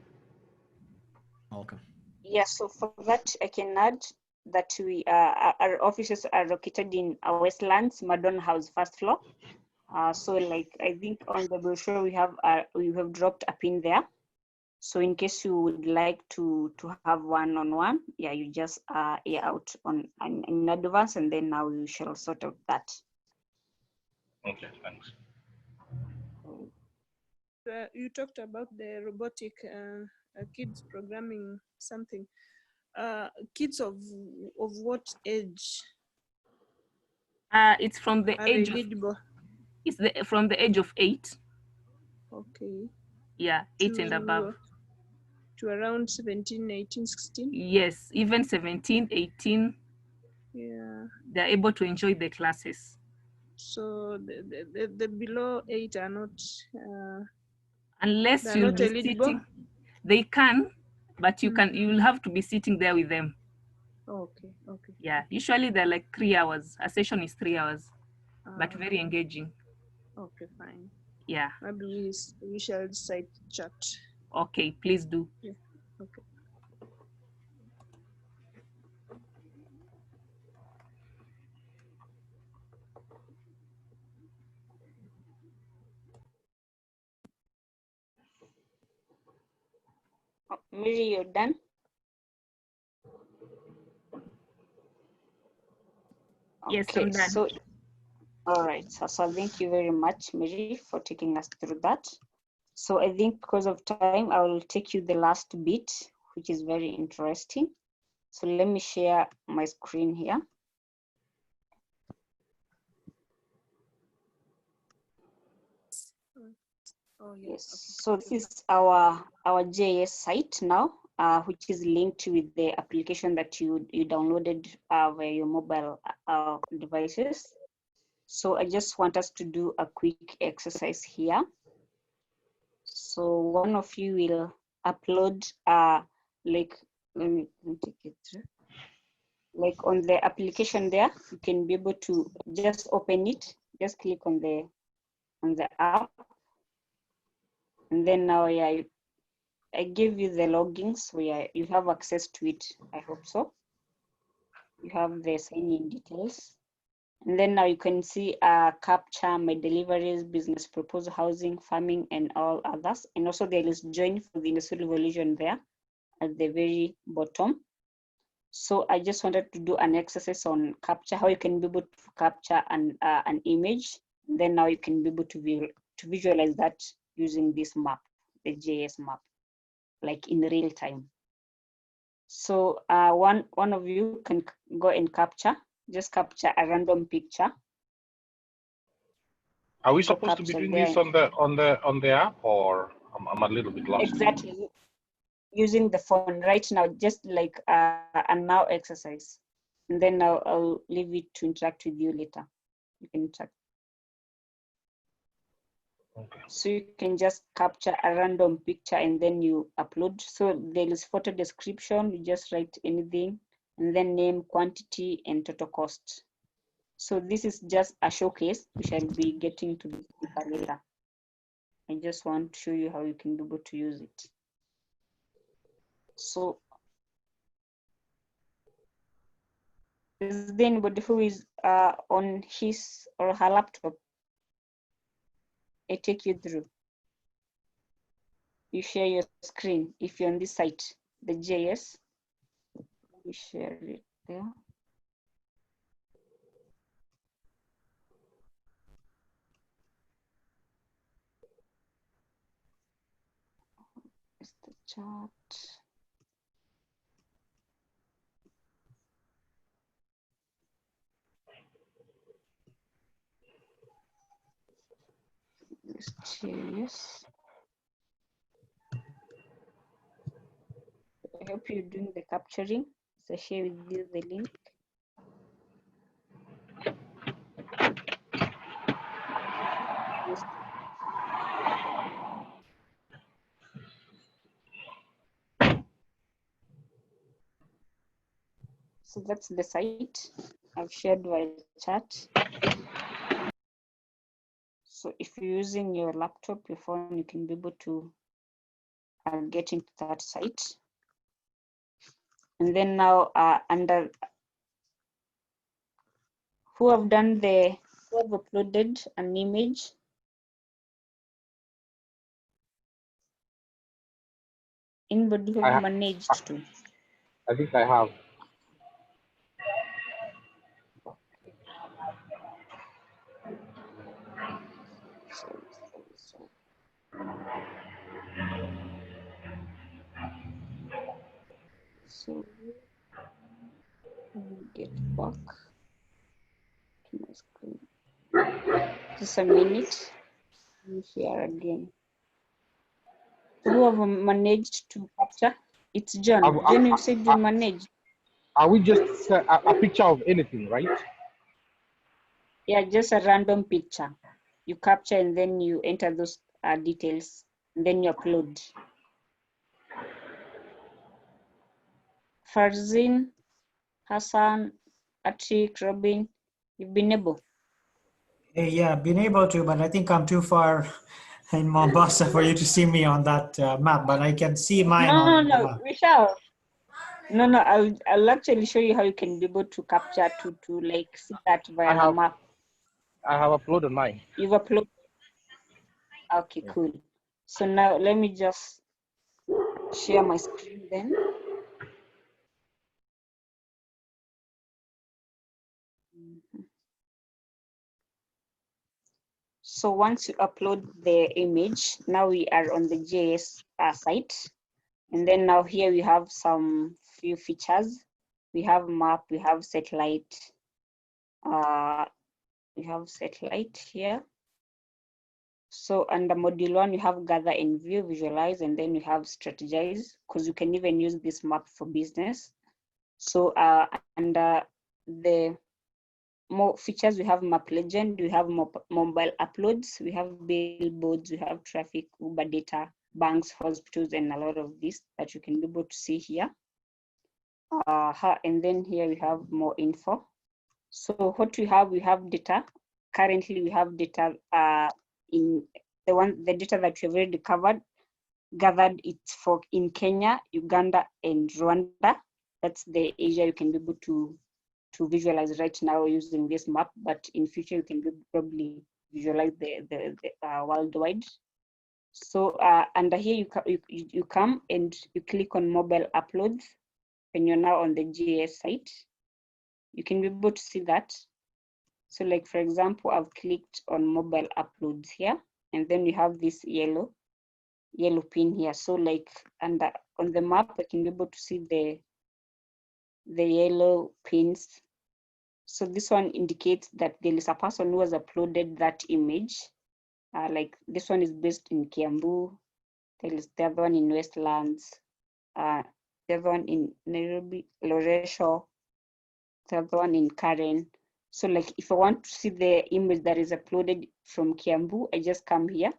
Welcome. Yes, so for that, I can add that our offices are located in Westlands, Madonna House, first floor. So like, I think on the brochure we have dropped a pin there. So in case you would like to have one-on-one, yeah, you just out in advance, and then now you shall sort out that. Okay, thanks. You talked about the robotic kids programming something. Kids of what age? It's from the age from the age of 8. Okay. Yeah, 8 and above. to around 17, 18, 16. Yes, even 17, 18, Yeah. they're able to enjoy the classes. So the below 8 are not. Unless They're you'll not be eligible? sitting, they can, but you'll have to be sitting there with them. Okay, okay. Yeah, usually they're like 3 hours. A session is 3 hours, but very Okay. engaging. Okay, fine. Yeah. Maybe we shall decide chat. Okay, please do. Yeah, okay. Mary, you're done? Yes, I'm done. So, all right. So thank you very much, Mary, for taking us through that. So I think because of time, I will take you the last bit, which is very interesting. So let me share my screen here. Oh, yes. Okay. So this is our JS site now, which is linked with the application that you downloaded via your mobile devices. So I just want us to do a quick exercise here. So one of you will upload like, let me take it through. Like on the application there, you can be able to just open it, just click on the app. And then now I give you the logins where you have access to it. I hope so. You have the sign-in details. And then now you can see capture, my deliveries, business proposal, housing, farming, and all others. And also there is join for the industrial revolution there at the very bottom. So I just wanted to do an exercise on capture, how you can be able to capture an image. Then now you can be able to visualize that using this map, the JS map, like in real time. So one of you can go and just capture a random picture. Are we supposed to be doing this on the app, or I'm a little bit lost? Exactly, using the phone right now, just like a now exercise. And then I'll leave it to interact with you later. You can interact. Okay. So you can just capture a random picture and then you upload. So there is photo description, you just write anything, and then name, quantity, and total cost. So this is just a showcase. We shall be getting to this later. I just want to show you how you can be able to use it. So is there anybody who is on his or her laptop? I take you through. You share your screen if you're on this site, the JS. You share it there. It's the chat. JS. I hope you're doing the capturing. So share with you the link. Yes. So that's the site I've shared via chat. So if you're using your laptop, your phone, you can be able to get into that site. And then now under who have uploaded an image. Anybody who have managed to? I think I have. So let me get back to my screen. Just a minute. Let me share again. Who have managed to capture? It's John. John, you said you manage. Are we just a picture of anything, right? Yeah, just a random picture. You capture and then you enter those details and then you upload. Farzin, Hassan, Atik, Robin, you've been able. Yeah, been able to, but I think I'm too far in Mombasa for you to see me on that map, but I can see mine on the map. We shall. No, I'll actually show you how you can be able to capture to like see that via the map. I have uploaded mine. You've uploaded. Okay, cool. So now let me just share my screen then. So once you upload the image, now we are on the GIS site. And then now here we have some few features. We have map, we have satellite. We have satellite here. So under module 1, we have gather and view, visualize, and then we have strategize, because you can even use this map for business. So under the more features, we have map legend, we have mobile uploads, we have billboards, we have traffic, Uber data, banks, hospitals, and a lot of this that you can be able to see here. And then here we have more info. So what we have data. Currently we have data in the data that we've already gathered it's for in Kenya, Uganda, and Rwanda. That's the area you can be able to visualize right now using this map, but in future you can probably visualize the worldwide. So under here you come and you click on mobile uploads when you're now on the GIS site. You can be able to see that. So like for example, I've clicked on mobile uploads here, and then we have this yellow pin here. So like on the map, I can be able to see the yellow pins. So this one indicates that there is a person who has uploaded that image. Like this one is based in Kiambu. There is the other one in Westlands. The other one in Nairobi, Loresho. The other one in Karen. So like if I want to see the image that is uploaded from Kiambu, I just come here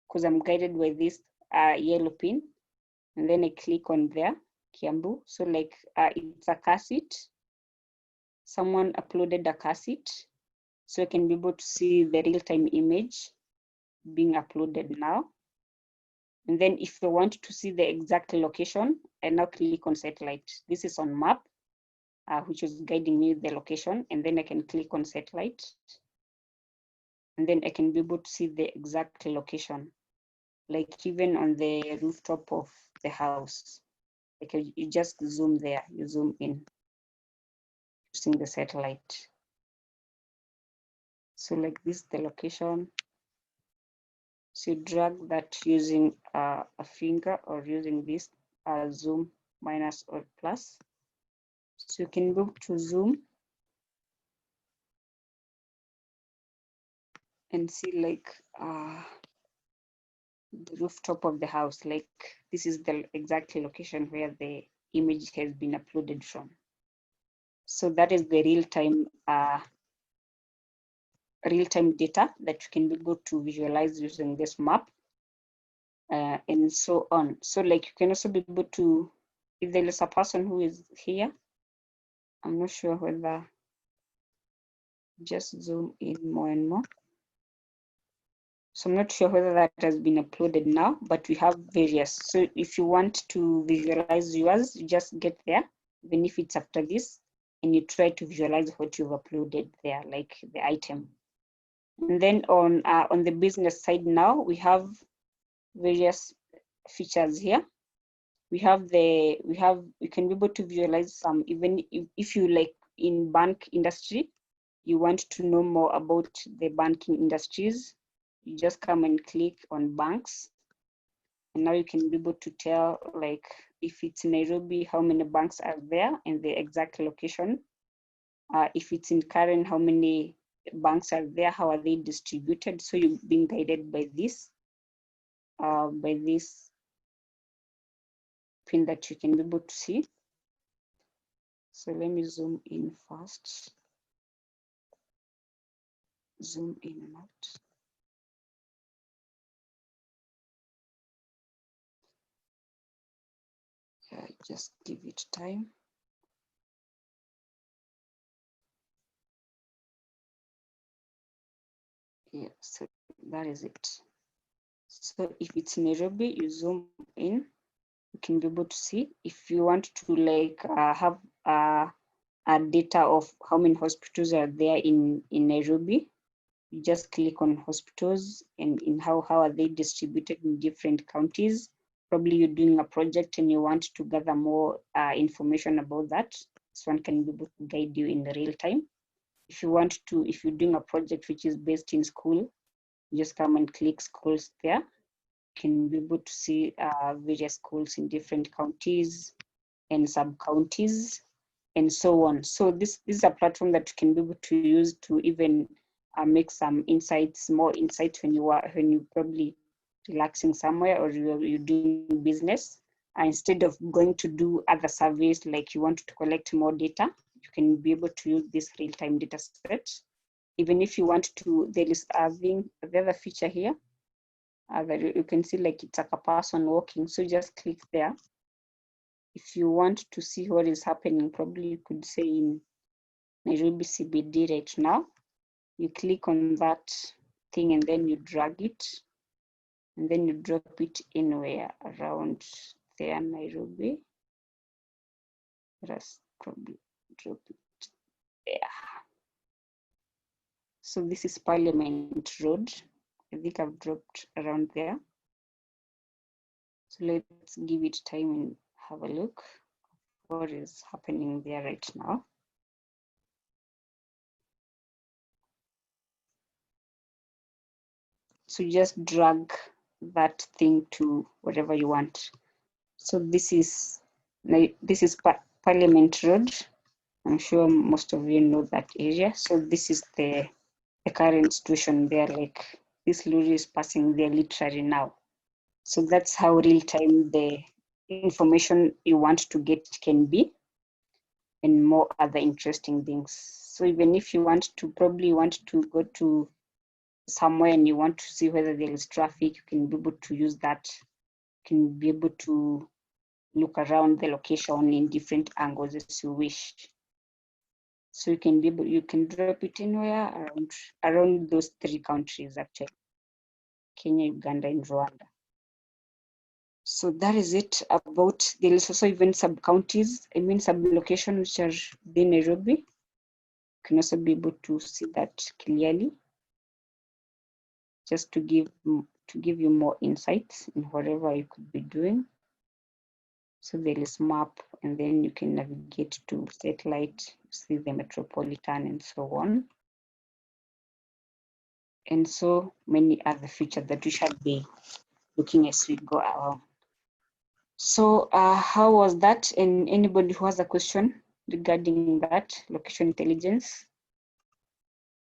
because I'm guided by this yellow pin. And then I click on there, Kiambu. So like it's a cassette. Someone uploaded a cassette. So I can be able to see the real-time image being uploaded now. And then if I want to see the exact location, I now click on satellite. This is on map, which is guiding me the location. And then I can click on satellite. And then I can be able to see the exact location, like even on the rooftop of the house. Like you just zoom there, you zoom in using the satellite. So like this, the location. So you drag that using a finger or using this zoom minus or plus. So you can go to zoom and see like the rooftop of the house. Like this is the exact location where the image has been uploaded from. So that is the real-time data that you can be able to visualize using this map, and so on. So like you can also be able to, if there is a person who is here, I'm not sure whether, just zoom in more and more. So I'm not sure whether that has been uploaded now, but we have various. So if you want to visualize yours, you just get there, even if it's after this, and you try to visualize what you've uploaded there, like the item. And then on the business side now, we have various features here. We can be able to visualize some, even if you like in bank industry, you want to know more about the banking industries, you just come and click on banks. And now you can be able to tell, like if it's Nairobi, how many banks are there and the exact location. If it's in Karen, how many banks are there, how are they distributed? So you're being guided by this pin that you can be able to see. So let me zoom in first. Zoom in and out. Yeah, just give it time. Yeah, so that is it. So if it's Nairobi, you zoom in, you can be able to see. If you want to like have a data of how many hospitals are there in Nairobi, you just click on hospitals and in how are they distributed in different counties. Probably you're doing a project and you want to gather more information about that. This one can be able to guide you in real time. If you want to, if you're doing a project which is based in school, you just come and click schools there. You can be able to see various schools in different counties and sub-counties and so on. So this is a platform that you can be able to use to even make some insights, more insight when you probably relaxing somewhere or you're doing business. Instead of going to do other surveys, like you want to collect more data, you can be able to use this real-time data set. Even if you want to, there is the other feature here that you can see like it's like a person walking. So just click there. If you want to see what is happening, probably you could say in Nairobi CBD right now, you click on that thing and then you drag it and then you drop it anywhere around there, Nairobi. Just probably drop it there. So this is Parliament Road. I think I've dropped around there. So let's give it time and have a look what is happening there right now. So just drag that thing to wherever you want. So this is Parliament Road. I'm sure most of you know that area. So this is the current situation there. Like this lorry is passing there literally now. So that's how real time the information you want to get can be, and more other interesting things. So even if you want to, probably want to go to somewhere and you want to see whether there is traffic, you can be able to use that. You can be able to look around the location in different angles as you wish. So you can be able, you can drop it anywhere around those three countries actually: Kenya, Uganda, and Rwanda. So that is it about. There is also even sub counties, I mean sub locations which are within Nairobi. You can also be able to see that clearly, just to give you more insights in whatever you could be doing. So there is map, and then you can navigate to satellite, see the metropolitan and so on. And so many other features that we shall be looking as we go along. So how was that? And anybody who has a question regarding that, location intelligence?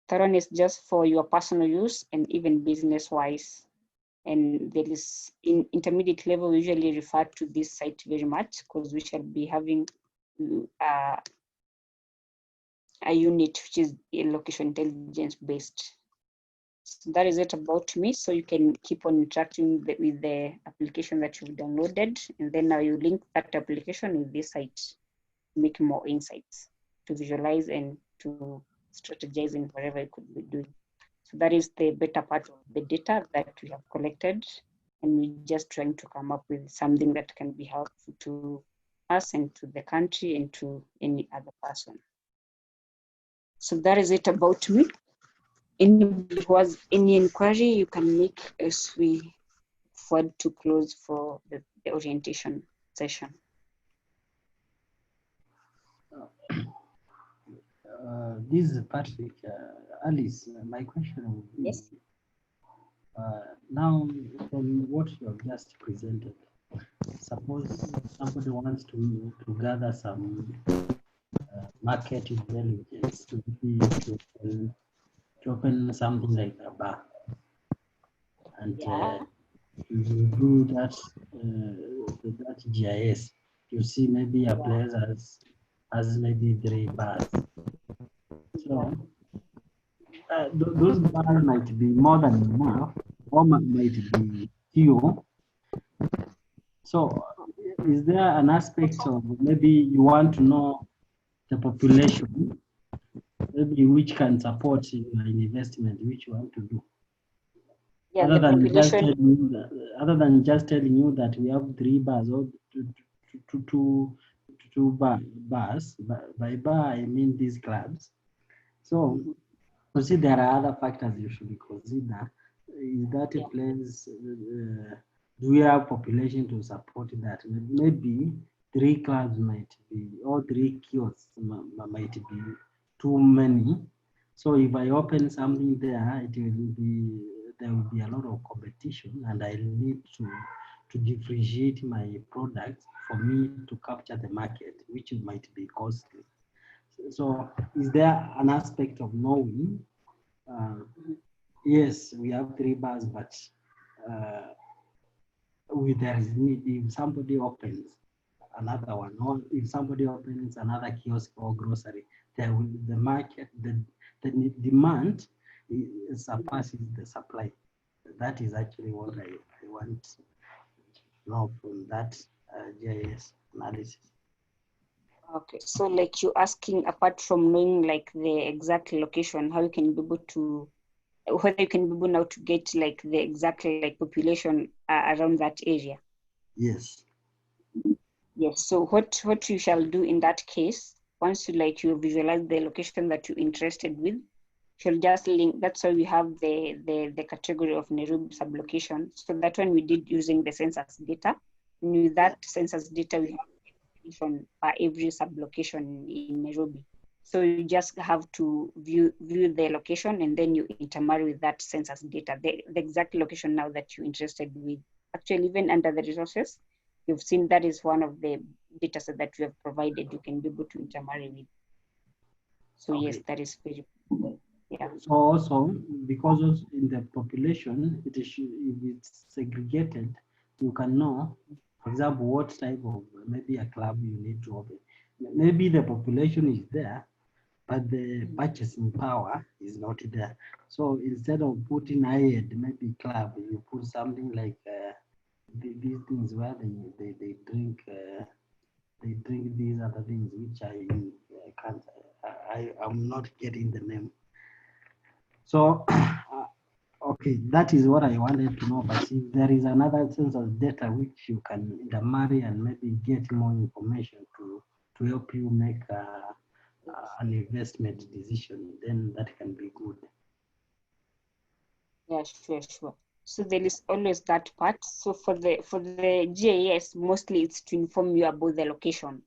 That one is just for your personal use and even business wise. And there is in intermediate level, we usually refer to this site very much because we shall be having a unit which is location intelligence based. So that is it about me. So you can keep on interacting with the application that you've downloaded, and then now you link that application with this site to make more insights, to visualize and to strategize in whatever you could be doing. So that is the better part of the data that we have collected, and we're just trying to come up with something that can be helpful to us and to the country and to any other person. So that is it about me. Anybody who has any inquiry, you can make as we forward to close for the orientation session. This is Patrick. Alice, my question would be, yes. Now from what you have just presented, suppose somebody wants to gather some market intelligence to open something like a bar, and Yeah. you do that that GIS, you see maybe a place has maybe 3 bars. So those bars might be more than enough, or might be few. So is there an aspect of maybe you want to know the population, maybe which can support your investment, which you want to do? Yeah, Other the than just population. telling you that, other than just telling you that we have 3 bars or two bars. By bar, I mean these clubs. So you see, there are other factors you should consider. Is that a place? Do we have population to support that? Maybe 3 clubs might be, or 3 kiosks might be too many. So if I open something there, there will be a lot of competition, and I need to differentiate my products for me to capture the market, which might be costly. So is there an aspect of knowing? Yes, we have 3 bars, but there is need, if somebody opens another one, or if somebody opens another kiosk or grocery, there will the market, the demand surpasses the supply. That is actually what I want to know from that GIS analysis. Okay, so like you asking, apart from knowing like the exact location, how you can be able to, whether you can be able now to get like the exact like population around that area. Yes. Yes. So what you shall do in that case, once you visualize the location that you're interested with, you'll just link. That's why we have the category of Nairobi sublocation. So that one we did using the census data. And with that census data, we have by every sublocation in Nairobi. So you just have to view the location, and then you intermarry with that census data, the exact location now that you're interested with. Actually, even under the resources, you've seen that is one of the data sets that we have provided. You can be able to intermarry with. So okay. Yes, that is very good. Yeah. So also, because in the population, if it's segregated, you can know, for example, what type of maybe a club you need to open. Maybe the population is there, but the purchasing power is not there. So instead of putting high-end maybe club, you put something like these things where they drink these other things which I'm not getting the name. So okay, that is what I wanted to know. But if there is another sense of data which you can intermarry and maybe get more information to help you make an investment decision, then that can be good. Yeah, sure. So there is always that part. So for the GIS, mostly it's to inform you about the location,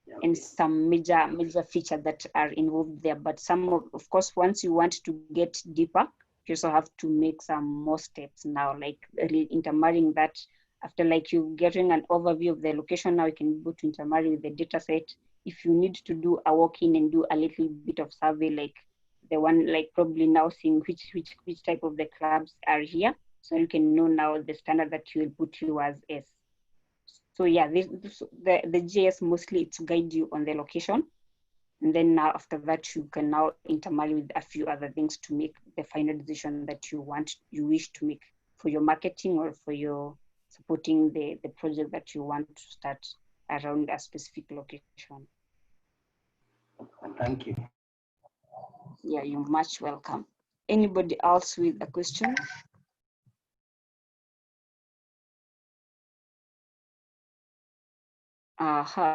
yeah, okay, and some major features that are involved there. But some of course, once you want to get deeper, you also have to make some more steps now, like intermarrying that. After like you getting an overview of the location, now you can go to intermarry with the data set. If you need to do a walk-in and do a little bit of survey, like the one like probably now seeing which type of the clubs are here, so you can know now the standard that you will put you as S. So yeah, the GIS mostly to guide you on the location, and then now after that you can now intermarry with a few other things to make the final decision that you wish to make for your marketing or for your supporting the project that you want to start around a specific location. Thank you. Yeah, you're much welcome. Anybody else with a question?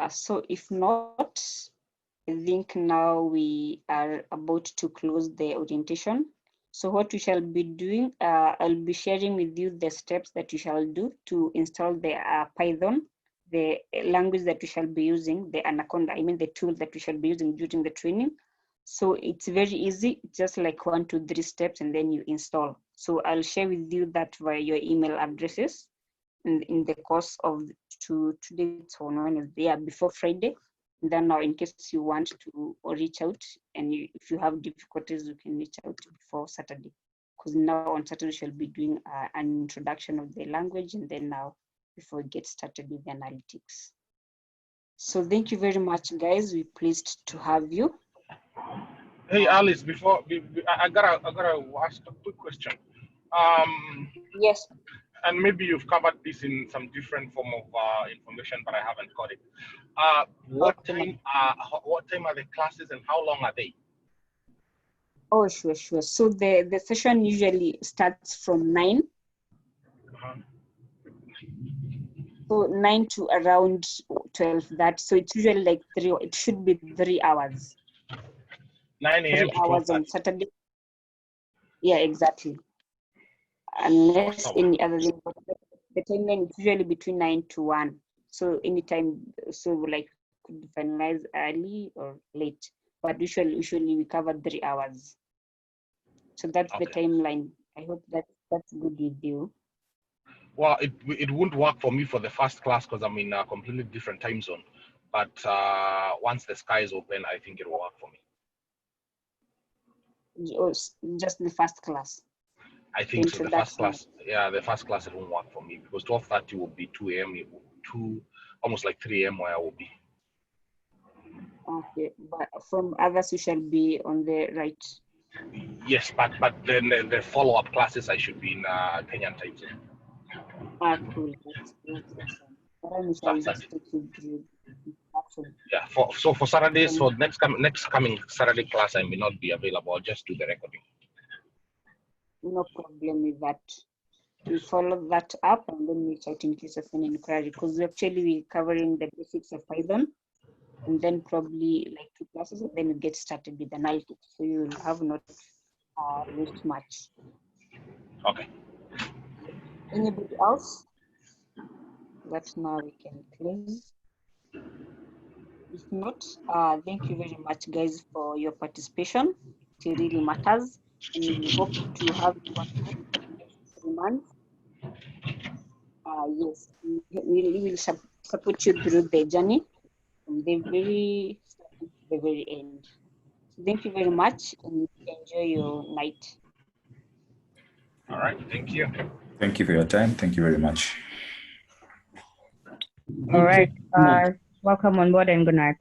So if not, I think now we are about to close the orientation. So what we shall be doing, I'll be sharing with you the steps that you shall do to install the Python, the language that we shall be using, the Anaconda, I mean the tool that we shall be using during the training. So it's very easy, just like 1, 2, 3 steps, and then you install. So I'll share with you that via your email addresses in the course of today, it's on Wednesday, before Friday. And then now in case you want to reach out, and if you have difficulties, you can reach out before Saturday. Because now on Saturday, we shall be doing an introduction of the language, and then now before we get started with the analytics. So thank you very much, guys. We're pleased to have you. Hey, Alice, before I gotta ask a quick question. Yes. And maybe you've covered this in some different form of information, but I haven't got it. What time are the classes and how long are they? Oh, sure. So the session usually starts from 9. So 9 to around 12. So it's usually like 3. It should be 3 hours. 9 a.m. 3 hours on Saturday. Yeah, exactly. Unless any other thing, but the timeline is usually between 9 to 1. So anytime, so like could finalize early or late, but usually we cover 3 hours. So that's the timeline. I hope that's good with you. Well, it won't work for me for the first class because I'm in a completely different time zone. But once the sky is open, I think it will work for me. Just the first class. I think so. The first class, yeah, the first class it won't work for me because 12:30 will be 2 a.m. Almost like 3 a.m. where I will be. Okay, but from others you shall be on the right. Yes, but then the follow-up classes I should be in Kenyan time zone. Cool. Yeah. For Saturdays, for next coming Saturday class, I may not be available. I'll just do the recording. No problem with that. We follow that up and then reach out in case of any inquiry because we're covering the basics of Python and then probably like 2 classes and then we get started with analytics. So you will have not lost much. Okay. Anybody else? That now we can close. If not, thank you very much, guys, for your participation. It really matters. And we hope to have you on board for the next 3 months. Yes, we will support you through the journey from the very start to the very end. So thank you very much and enjoy your night. All right, thank you. Thank you for your time. Thank you very much. All right. Welcome on board and good night.